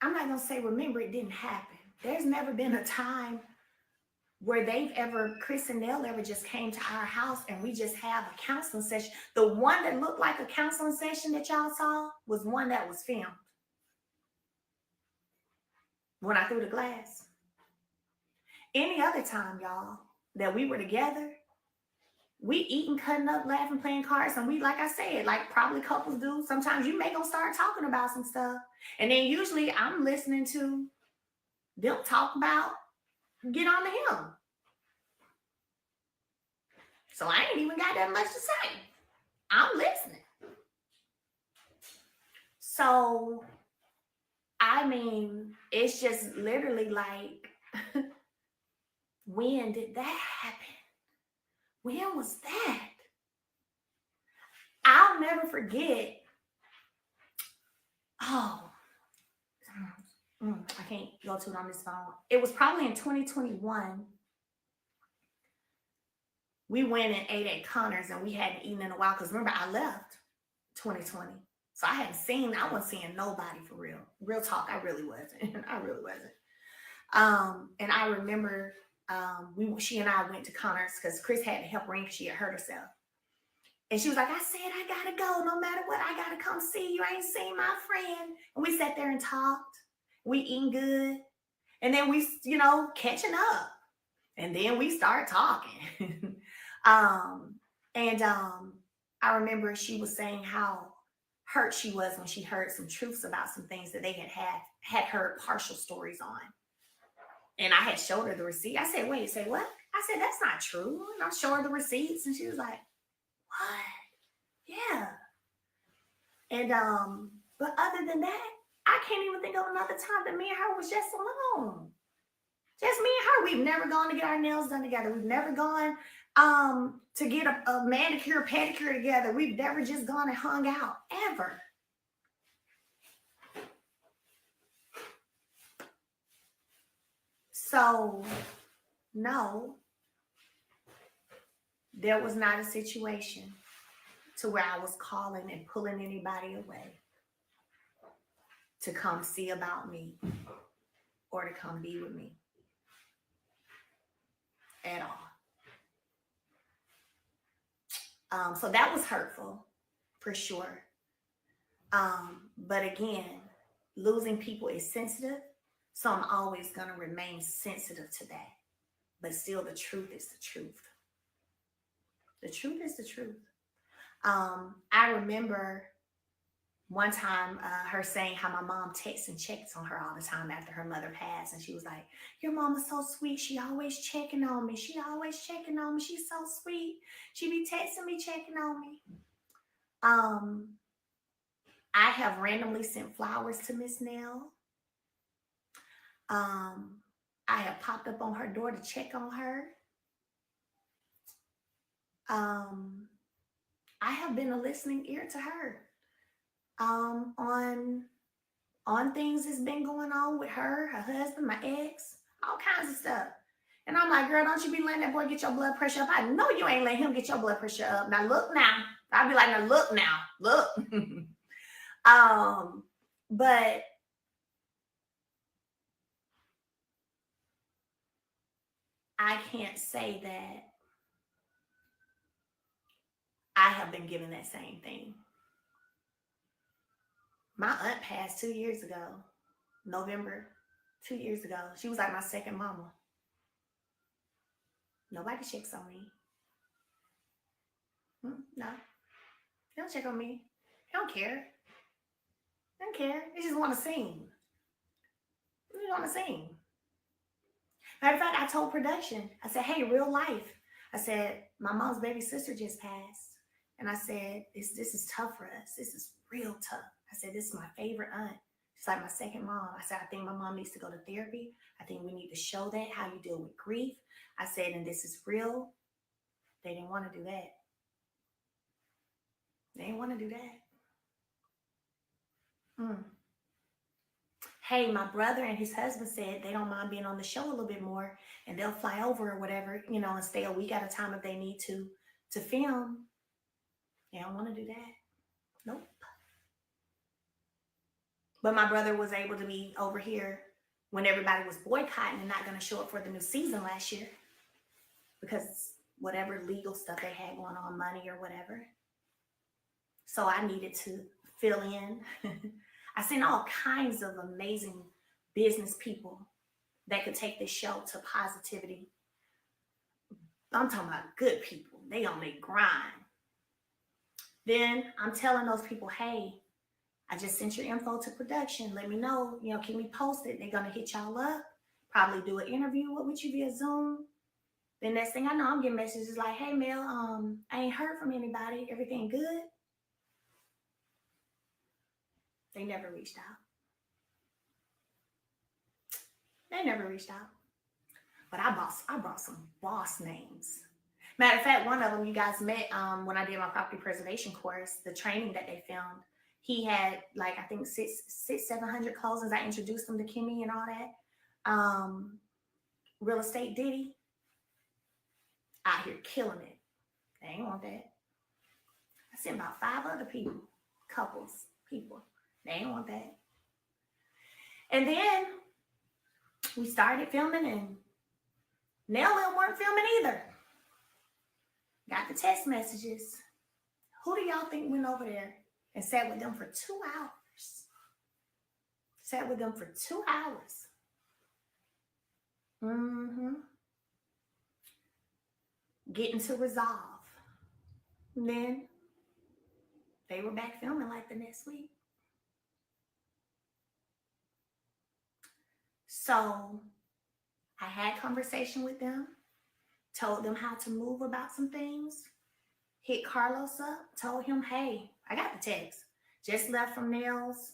Speaker 1: I'm not going to say remember, it didn't happen. There's never been a time where Chris and Nell ever just came to our house and we just have a counseling session. The one that looked like a counseling session that y'all saw was one that was filmed when I threw the glass. Any other time, y'all, that we were together, we eating, cutting up, laughing, playing cards, and we, like I said, like probably couples do, sometimes you may go start talking about some stuff. And then usually I'm listening to them talk about, get on to him. So I ain't even got that much to say. I'm listening. So, I mean, it's just literally like, when did that happen? When was that? I'll never forget. Oh, I can't go to it on this phone. It was probably in 2021. We went and ate at Connor's and we hadn't eaten in a while. Because remember, I left 2020. So I wasn't seeing nobody for real. Real talk, I really wasn't. I really wasn't. And I remember she and I went to Connor's because Chris had to help Ring because she had hurt herself. And she was like, I said, I gotta go. No matter what, I gotta come see you. I ain't seen my friend. And we sat there and talked. We eating good. And then we, catching up. And then we started talking. I remember she was saying how hurt she was when she heard some truths about some things that they had heard partial stories on. And I had showed her the receipt. I said, wait, say what? I said, that's not true. And I showed her the receipts and she was like, what? Yeah. And but other than that, I can't even think of another time that me and her was just alone. Just me and her. We've never gone to get our nails done together. We've never gone to get a manicure, pedicure together. We've never just gone and hung out, ever. So, no, there was not a situation to where I was calling and pulling anybody away to come see about me or to come be with me at all. So that was hurtful, for sure. But again, losing people is sensitive, so I'm always going to remain sensitive to that. But still, the truth is the truth. The truth is the truth. I remember one time her saying how my mom texts and checks on her all the time after her mother passed. And she was like, your mom is so sweet. She always checking on me. She always checking on me. She's so sweet. She be texting me, checking on me. I have randomly sent flowers to Miss Nell. I have popped up on her door to check on her. Um, I have been a listening ear to her. On things that's been going on with her, her husband, my ex, all kinds of stuff. And I'm like, girl, don't you be letting that boy get your blood pressure up. I know you ain't letting him get your blood pressure up. Now look now. I'll be like, now look now. Look. But I can't say that I have been given that same thing. My aunt passed 2 years ago, November, 2 years ago. She was like my second mama. Nobody checks on me. No, they don't check on me. They don't care. They don't care. They just want to sing. They just want to sing. Matter of fact, I told production, I said, hey, real life. I said, my mom's baby sister just passed. And I said, this is tough for us. This is real tough. I said, this is my favorite aunt. She's like my second mom. I said, I think my mom needs to go to therapy. I think we need to show that, how you deal with grief. I said, and this is real. They didn't want to do that. They didn't want to do that. Hey, my brother and his husband said they don't mind being on the show a little bit more and they'll fly over or whatever, and stay a week at a time if they need to film. They don't want to do that. Nope. But my brother was able to be over here when everybody was boycotting and not going to show up for the new season last year because whatever legal stuff they had going on, money or whatever. So I needed to fill in. I seen all kinds of amazing business people that could take this show to positivity. I'm talking about good people. They on their grind. Then I'm telling those people, hey, I just sent your info to production. Let me know, keep me posted. They're going to hit y'all up, probably do an interview with you via Zoom. Then next thing I know, I'm getting messages like, hey, Mel, I ain't heard from anybody. Everything good? They never reached out. They never reached out. But I brought some boss names. Matter of fact, one of them you guys met when I did my property preservation course, the training that they filmed. He had like, I think 700 closings. I introduced him to Kimmy and all that. Real estate Diddy out here killing it. They ain't want that. I sent about 5 other people, couples, people. They ain't want that. And then we started filming and Nell weren't filming either. Got the text messages. Who do y'all think went over there and sat with them for 2 hours? Sat with them for 2 hours. Getting to resolve. And then they were back filming like the next week. So I had conversation with them, told them how to move about some things, hit Carlos up, told him, hey, I got the text. Just left from Mel'S,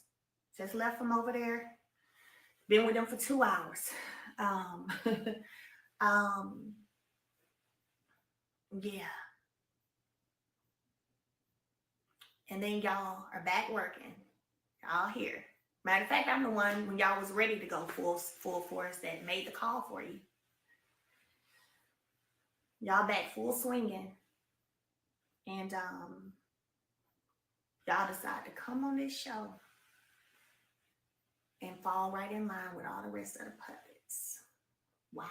Speaker 1: just left from over there. Been with them for 2 hours. Yeah. And then y'all are back working. Y'all here. Matter of fact, I'm the one when y'all was ready to go full force that made the call for you. Y'all back full swinging. And y'all decide to come on this show and fall right in line with all the rest of the puppets. Wow.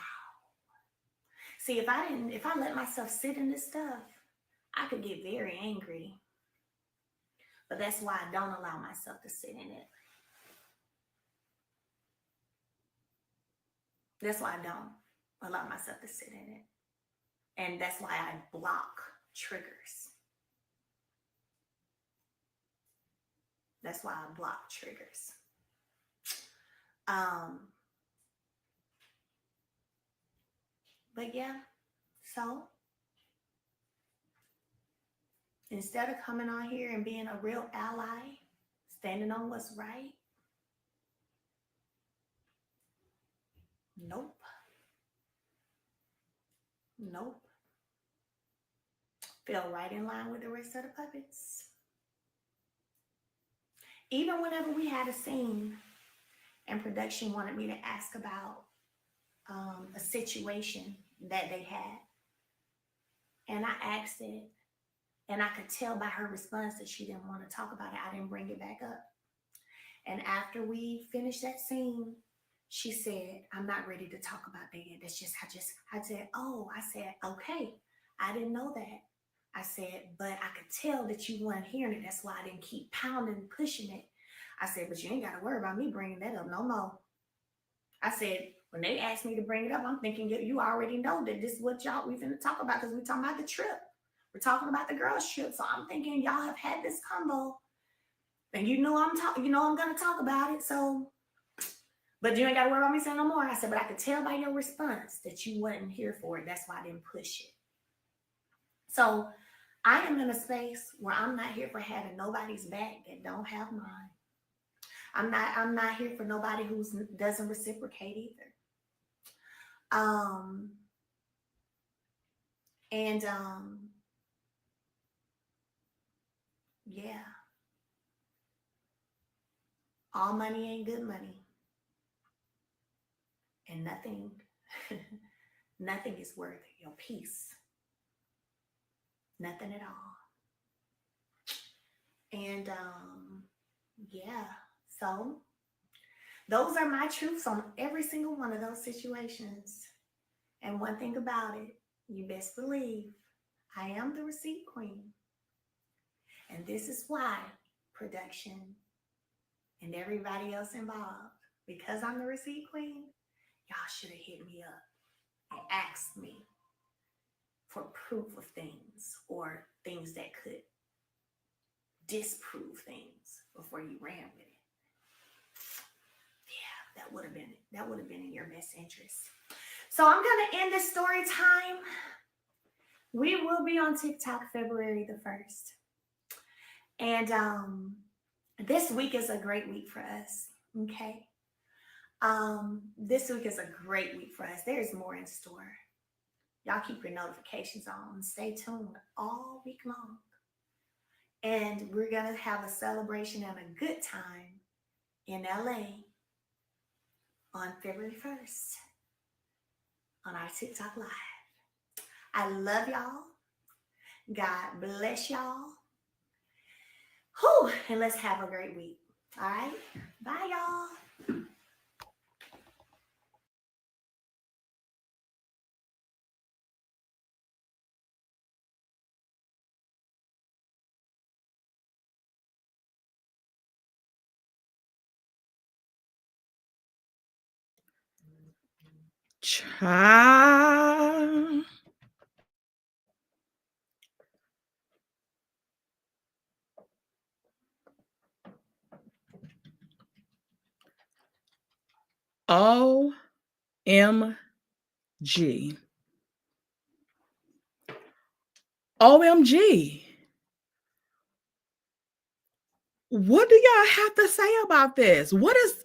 Speaker 1: See, if I let myself sit in this stuff, I could get very angry. But that's why I don't allow myself to sit in it. That's why I don't allow myself to sit in it. And that's why I block triggers. That's why I block triggers. But yeah, so instead of coming on here and being a real ally, standing on what's right, Nope. Nope. Fell right in line with the rest of the puppets. Even whenever we had a scene and production wanted me to ask about a situation that they had, and I asked it, and I could tell by her response that she didn't want to talk about it. I didn't bring it back up. And after we finished that scene, she said, "I'm not ready to talk about that yet. That's just, I said, oh, I said, okay. I didn't know that. I said, but I could tell that you weren't hearing it. That's why I didn't keep pounding, pushing it. I said, but you ain't got to worry about me bringing that up no more. I said, when they asked me to bring it up, I'm thinking you already know that this is what y'all we finna talk about because we're talking about the trip. We're talking about the girls' trip. So I'm thinking y'all have had this combo. And you know I'm talking, you know I'm gonna talk about it. So, but you ain't gotta worry about me saying no more. I said, but I could tell by your response that you wasn't here for it. That's why I didn't push it. So I am in a space where I'm not here for having nobody's back that don't have mine. I'm not here for nobody who doesn't reciprocate either. Um and yeah, all money ain't good money. And nothing nothing is worth your peace. Nothing at all. And yeah, so those are my truths on every single one of those situations. And one thing about it, you best believe I am the receipt queen. And this is why production and everybody else involved, because I'm the receipt queen, y'all should have hit me up and asked me for proof of things or things that could disprove things before you ran with it. Yeah, that would have been in your best interest. So I'm gonna end this story time. We will be on TikTok February the 1st. And this week is a great week for us. Okay. This week is a great week for us. There's more in store. Y'all keep your notifications on. Stay tuned all week long. And we're gonna have a celebration and a good time in LA on February 1st on our TikTok Live. I love y'all. God bless y'all. Whew, and let's have a great week. All right. Bye, y'all.
Speaker 2: Child. OMG. OMG. What do y'all have to say about this? What is,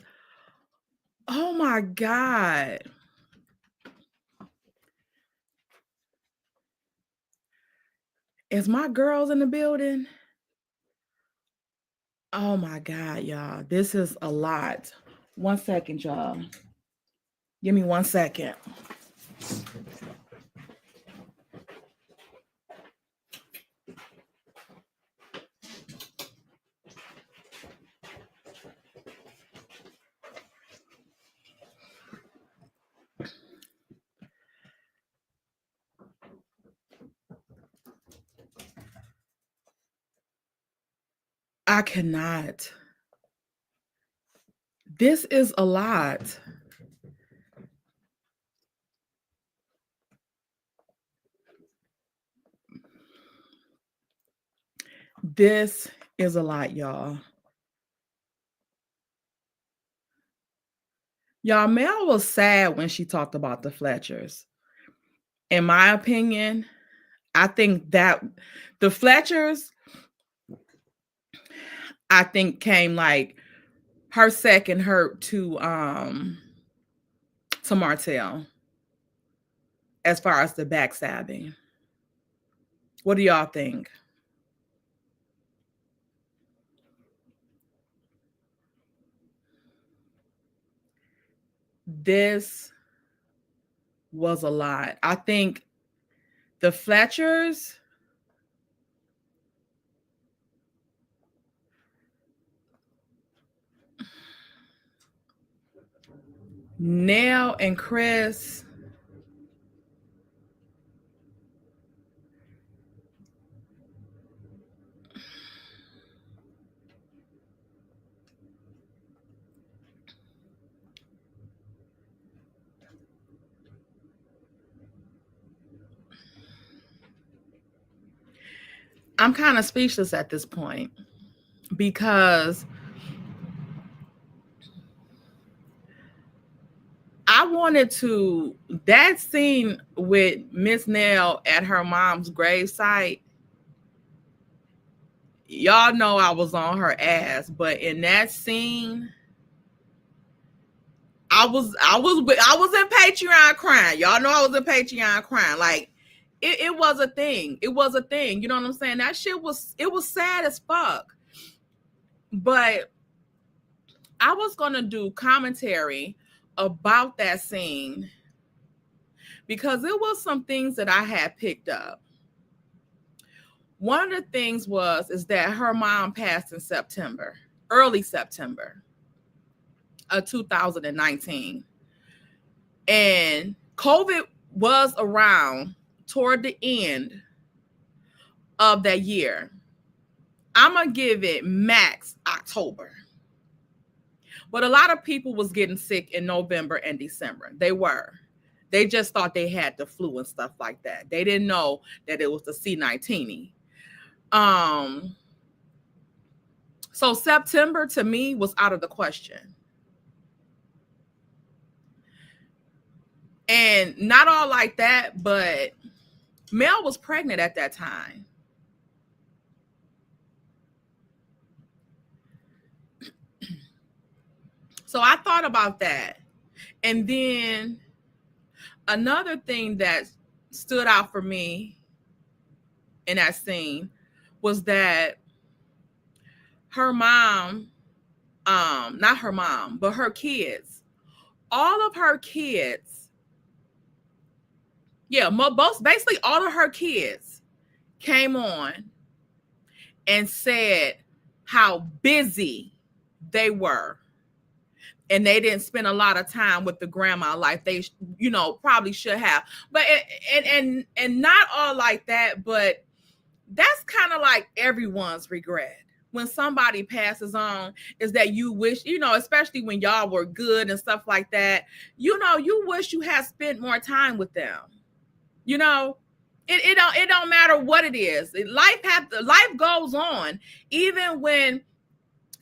Speaker 2: oh my God. Is my girls in the building? Oh my God, y'all. This is a lot. 1 second, y'all. Give me 1 second. I cannot. This is a lot. This is a lot, y'all. Y'all, Mel was sad when she talked about the Fletchers. In my opinion, I think that the Fletchers, I think came like her second hurt to to Martell as far as the backstabbing. What do y'all think? This was a lot. I think the Fletchers, Nell and Chris, I'm kind of speechless at this point because I wanted to, that scene with Miss Nell at her mom's gravesite, y'all know I was on her ass, but in that scene, I was in Patreon crying. Y'all know I was in Patreon crying. Like it was a thing. It was a thing. You know what I'm saying? That shit was, it was sad as fuck. But I was gonna do commentary about that scene because it was some things that I had picked up. One of the things is that her mom passed in September, early September of 2019. And COVID was around toward the end of that year. I'm going to give it max October. But a lot of people was getting sick in November and December. They were. They just thought they had the flu and stuff like that. They didn't know that it was the C19. So September to me was out of the question. And not all like that, but Mel was pregnant at that time. So I thought about that. And then another thing that stood out for me in that scene was that her mom, not her mom, but her kids, all of her kids, basically all of her kids came on and said how busy they were. And they didn't spend a lot of time with the grandma like they, probably should have. But and not all like that, but that's kind of like everyone's regret when somebody passes on, is that you wish, especially when y'all were good and stuff like that, you wish you had spent more time with them. It don't matter what it is. Life goes on, even when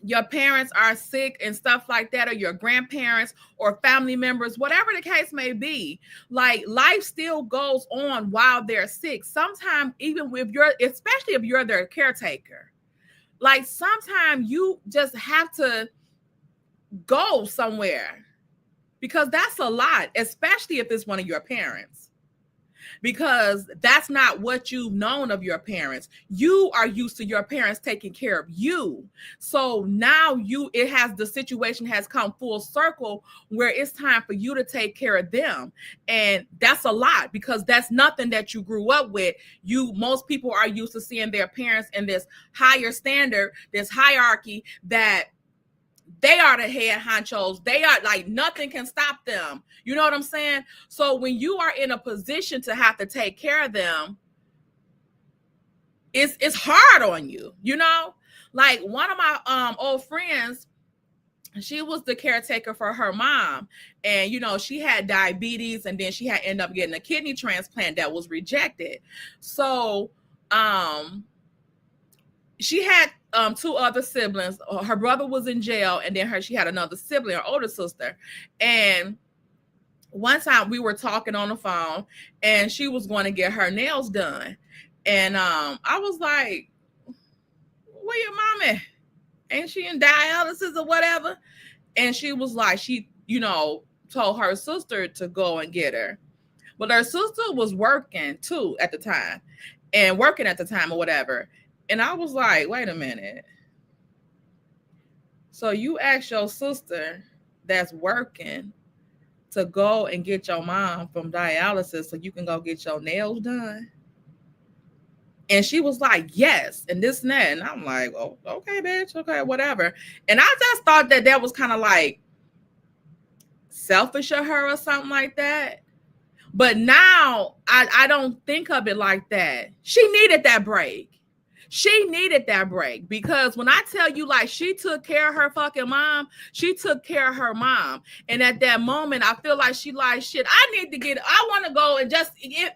Speaker 2: your parents are sick and stuff like that, or your grandparents or family members, whatever the case may be. Like, life still goes on while they're sick. Sometimes, even especially if you're their caretaker, like sometimes you just have to go somewhere, because that's a lot, especially if it's one of your parents. Because that's not what you've known of your parents. You are used to your parents taking care of you. So now the situation has come full circle where it's time for you to take care of them. And that's a lot, because that's nothing that you grew up with. Most people are used to seeing their parents in this higher standard, this hierarchy, that they are the head honchos. They are like, nothing can stop them. You know what I'm saying? So when you are in a position to have to take care of them, it's hard on you, Like, one of my old friends, she was the caretaker for her mom, and she had diabetes, and then she had ended up getting a kidney transplant that was rejected. So she had two other siblings. Her brother was in jail, and then she had another sibling, her older sister. And one time we were talking on the phone, and she was going to get her nails done. And I was like, where your mom at? Ain't she in dialysis or whatever? And she was like, she, told her sister to go and get her. But her sister was working too at the time or whatever. And I was like, wait a minute. So you asked your sister that's working to go and get your mom from dialysis so you can go get your nails done? And she was like, yes, and this and that. And I'm like, oh, okay, bitch, okay, whatever. And I just thought that was kind of like selfish of her or something like that. But now I don't think of it like that. She needed that break. She needed that break, because when I tell you, like, she took care of her fucking mom, she took care of her mom. And at that moment, I feel like she like, shit, I want to go and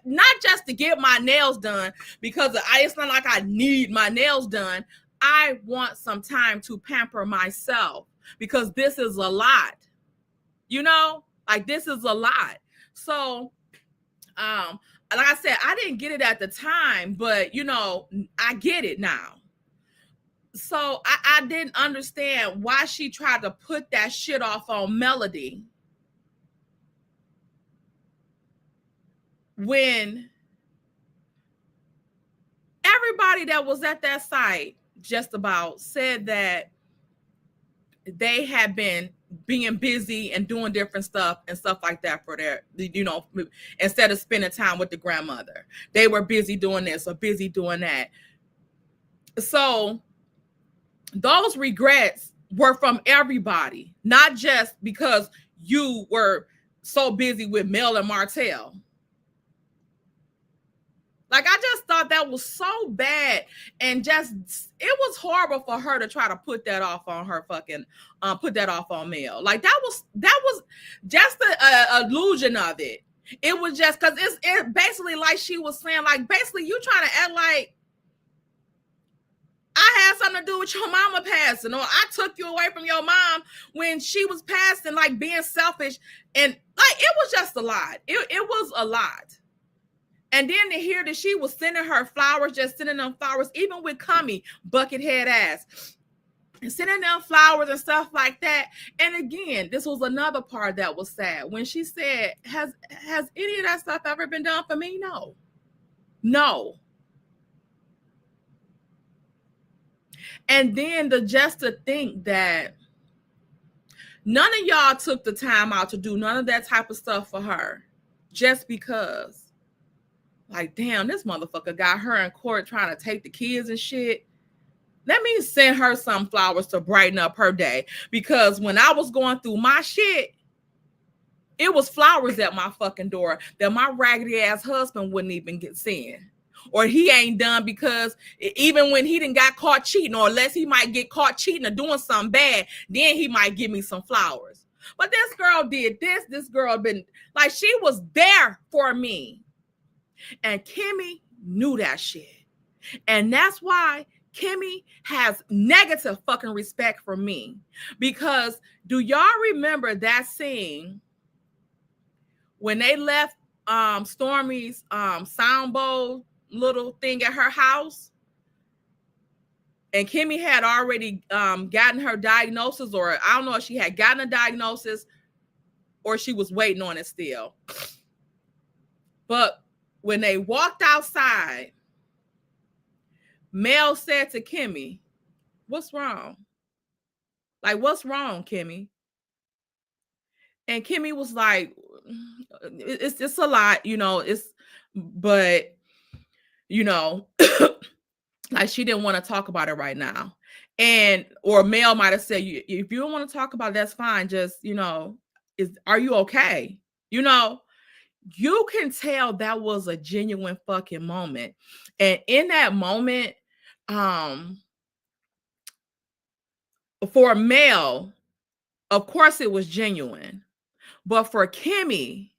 Speaker 2: not just to get my nails done, because it's not like I need my nails done. I want some time to pamper myself, because this is a lot, like this is a lot. So, like I said, I didn't get it at the time, but I get it now. So I didn't understand why she tried to put that shit off on Melody when everybody that was at that site just about said that they had been being busy and doing different stuff and stuff like that for their, instead of spending time with the grandmother. They were busy doing this or busy doing that. So those regrets were from everybody, not just because you were so busy with Mel and Martell. Like, I just thought that was so bad, and it was horrible for her to try to put that off on her put that off on Mel. Like, that was just the illusion of it. It was just because it's basically like she was saying, like, basically you trying to act like I had something to do with your mama passing, or I took you away from your mom when she was passing, like being selfish. And like, it was just a lot. It was a lot. And then to hear that she was sending her flowers, just sending them flowers, even with Cummy, buckethead ass, and sending them flowers and stuff like that. And again, this was another part that was sad. When she said, has any of that stuff ever been done for me? No. And then to think that none of y'all took the time out to do none of that type of stuff for her, just because. Like, damn, this motherfucker got her in court trying to take the kids and shit. Let me send her some flowers to brighten up her day. Because when I was going through my shit, it was flowers at my fucking door that my raggedy ass husband wouldn't even get sent. Or he ain't done, because even when he didn't got caught cheating, or unless he might get caught cheating or doing something bad, then he might give me some flowers. But this girl did this. This girl been like, she was there for me. And Kimmy knew that shit. And that's why Kimmy has negative fucking respect for me. Because do y'all remember that scene when they left Stormy's sound bowl little thing at her house? And Kimmy had already gotten her diagnosis, or I don't know if she had gotten a diagnosis or she was waiting on it still. But when they walked outside, Mel said to Kimmy, "What's wrong? Like, what's wrong, Kimmy?" And Kimmy was like, it's a lot, but like, she didn't want to talk about it right now. Or Mel might have said, if you don't want to talk about it, that's fine. Just, are you okay? You can tell that was a genuine fucking moment. And in that moment, for Mel, of course it was genuine. But for Kimmy,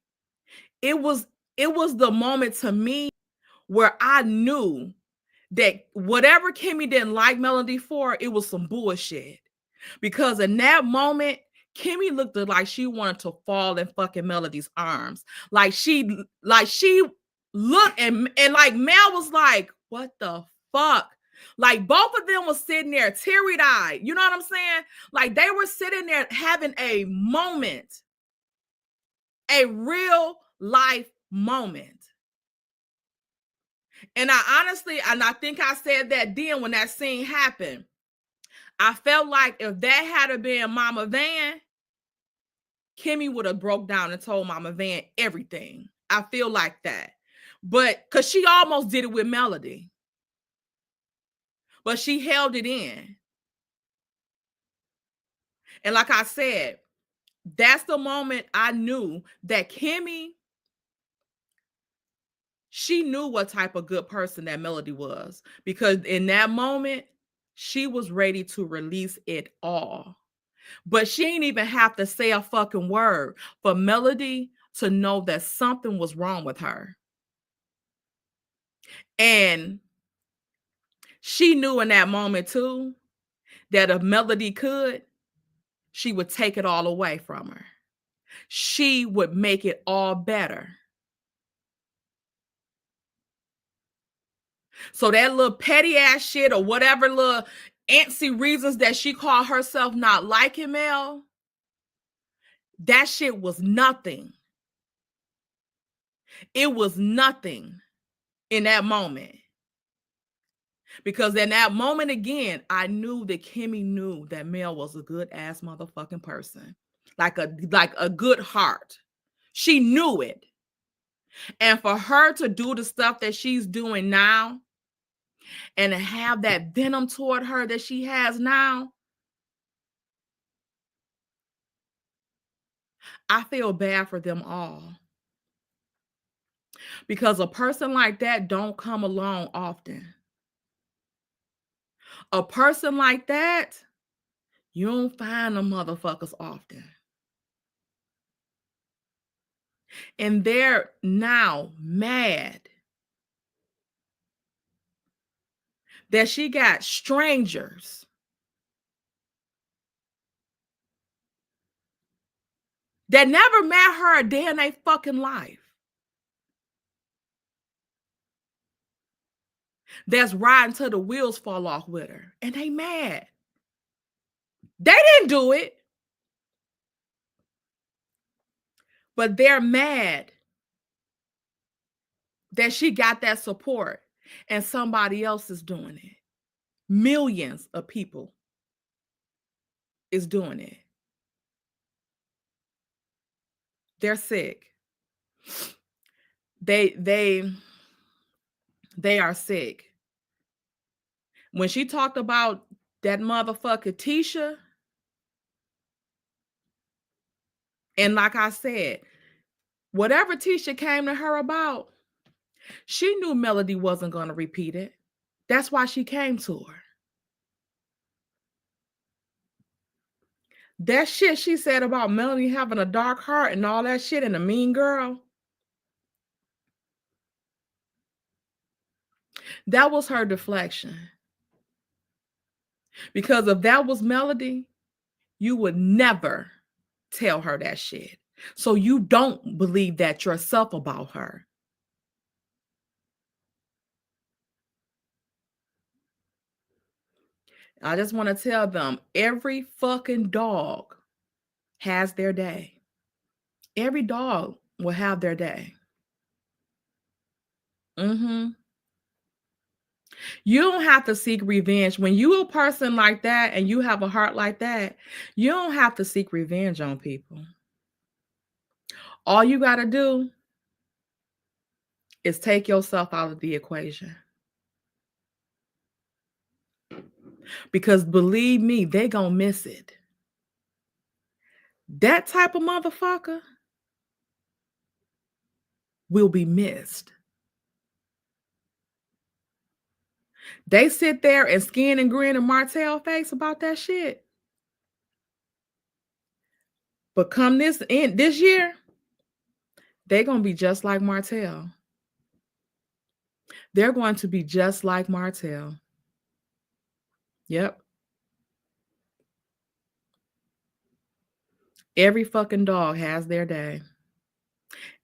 Speaker 2: it was the moment to me where I knew that whatever Kimmy didn't like Melody for, it was some bullshit. Because in that moment, Kimmy looked like she wanted to fall in fucking Melody's arms. Like she looked and like Mel was like, what the fuck? Like, both of them was sitting there teary-eyed. You know what I'm saying? Like, they were sitting there having a moment. A real life moment. And I think I said that then when that scene happened. I felt like if that had been Mama Van, Kimmy would have broke down and told Mama Van everything. I feel like that. But because she almost did it with Melody. But she held it in. And like I said, that's the moment I knew that Kimmy, she knew what type of good person that Melody was. Because in that moment, she was ready to release it all. But she ain't even have to say a fucking word for Melody to know that something was wrong with her. And she knew in that moment too that if Melody could, she would take it all away from her. She would make it all better. So that little petty ass shit or whatever little antsy reasons that she called herself not liking Mel, that shit was nothing. It was nothing in that moment. Because in that moment again, I knew that Kimmy knew that Mel was a good ass motherfucking person. Like a good heart. She knew it. And for her to do the stuff that she's doing now and to have that venom toward her that she has now, I feel bad for them all. Because a person like that don't come along often. A person like that, you don't find them motherfuckers often. And they're now mad that she got strangers that never met her a day in their fucking life that's riding till the wheels fall off with her. And they mad. They didn't do it. But they're mad that she got that support and somebody else is doing it. Millions of people is doing it. They're sick. They are sick. When she talked about that motherfucker Tisha, and like I said, whatever Tisha came to her about, she knew Melody wasn't going to repeat it. That's why she came to her. That shit she said about Melody having a dark heart and all that shit and a mean girl, that was her deflection. Because if that was Melody, you would never tell her that shit. So you don't believe that yourself about her. I just want to tell them, every fucking dog has their day. Every dog will have their day. You don't have to seek revenge. When you a person like that and you have a heart like that, you don't have to seek revenge on people. All you got to do is take yourself out of the equation. Because believe me, they gonna miss it. That type of motherfucker will be missed. They sit there and skin and grin in Martell face about that shit. But come this year, they're gonna be just like Martell. They're going to be just like Martell. Yep. Every fucking dog has their day.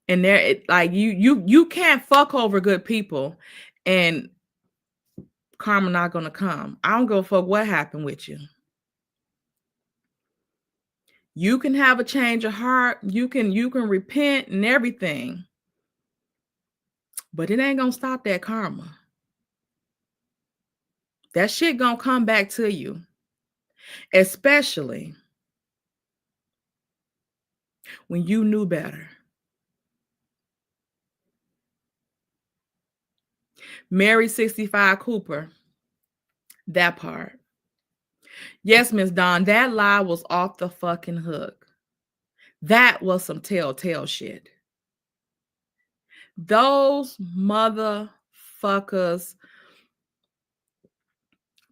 Speaker 2: And they're like you can't fuck over good people and karma not gonna come. I don't give a fuck what happened with you. You can have a change of heart. You can repent and everything. But it ain't gonna stop that karma. That shit gonna come back to you. Especially when you knew better. Mary 65 Cooper. That part. Yes, Miss Dawn, that lie was off the fucking hook. That was some telltale shit. Those motherfuckers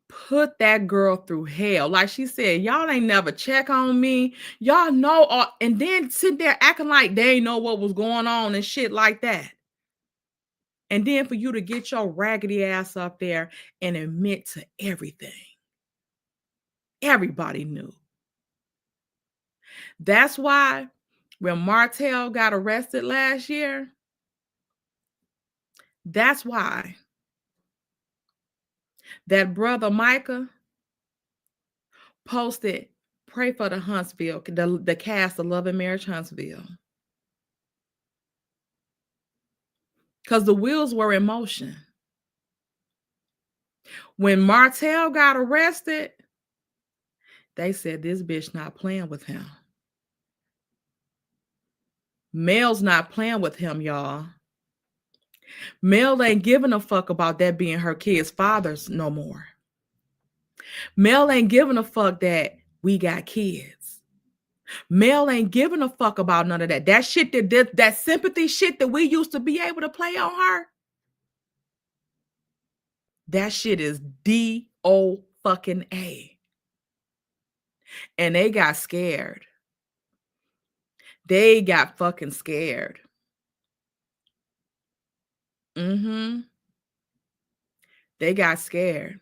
Speaker 2: put that girl through hell. Like she said, y'all ain't never check on me. Y'all know, and then sit there acting like they ain't know what was going on and shit like that. And then for you to get your raggedy ass up there and admit to everything. Everybody knew. That's why when Martell got arrested last year, that's why that brother Micah posted, pray for the Huntsville, the cast of Love and Marriage Huntsville. Because the wheels were in motion. When Martell got arrested, they said this bitch not playing with him. Mel's not playing with him, y'all. Mel ain't giving a fuck about that being her kid's father's no more. Mel ain't giving a fuck that we got kids. Mel ain't giving a fuck about none of that. That shit, that sympathy shit that we used to be able to play on her, that shit is D-O fucking A. And they got scared. They got fucking scared. They got scared.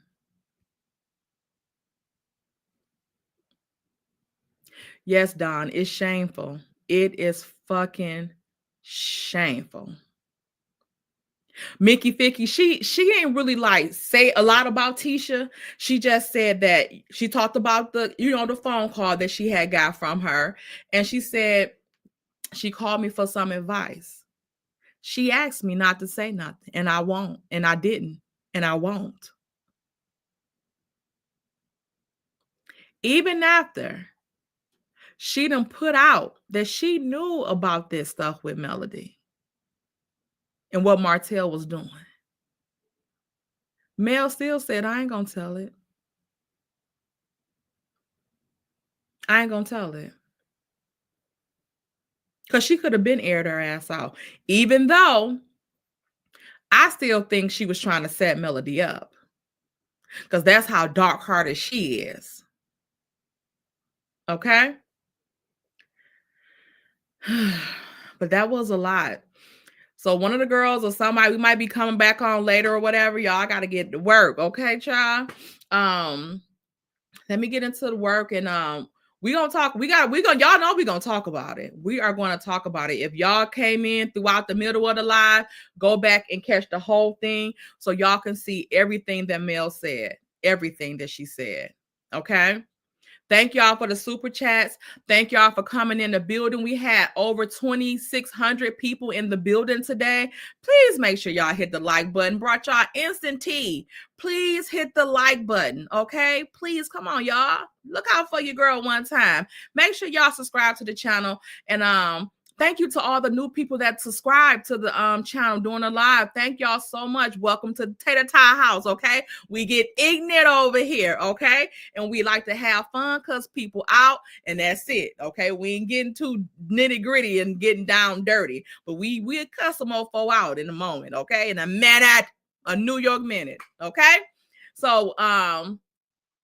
Speaker 2: Yes, Don, it's shameful. It is fucking shameful. Mickey Ficky, she ain't really like say a lot about Tisha. She just said that she talked about the phone call that she had got from her. And she said she called me for some advice. She asked me not to say nothing, and I won't, and I didn't, and I won't. Even after she done put out that she knew about this stuff with Melody and what Martell was doing, Mel still said, I ain't gonna tell it. I ain't gonna tell it. Because she could have been aired her ass out. Even though I still think she was trying to set Melody up. Because that's how dark-hearted she is. Okay? But that was a lot. So one of the girls or somebody, we might be coming back on later or whatever. Y'all got to get to work. Okay, child? Let me get into the work, and we gonna talk. Y'all know we gonna talk about it. We are going to talk about it. If y'all came in throughout the middle of the live, go back and catch the whole thing so y'all can see everything that Mel said, everything that she said. Okay. Thank y'all for the super chats. Thank y'all for coming in the building. We had over 2,600 people in the building today. Please make sure y'all hit the like button. Brought y'all instant tea. Please hit the like button, okay? Please, come on, y'all. Look out for your girl one time. Make sure y'all subscribe to the channel. And thank you to all the new people that subscribe to the channel during the live. Thank y'all so much. Welcome to Tater Tie House, okay? We get ignorant over here, okay? And we like to have fun, cuss people out, and that's it, okay? We ain't getting too nitty gritty and getting down dirty, but we'll cuss a mofo out in a moment, okay? In a minute, a New York minute, okay? So, and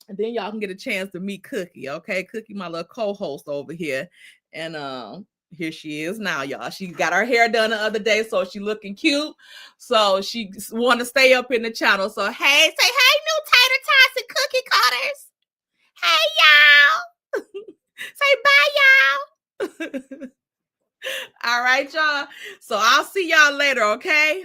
Speaker 2: then y'all can get a chance to meet Cookie, okay? Cookie, my little co-host over here, and here she is now, y'all. She got her hair done the other day, so she looking cute. So she want to stay up in the channel. So hey, say hey, new tater tots and cookie cutters. Hey, y'all. Say bye, y'all. All right, y'all. So I'll see y'all later, okay?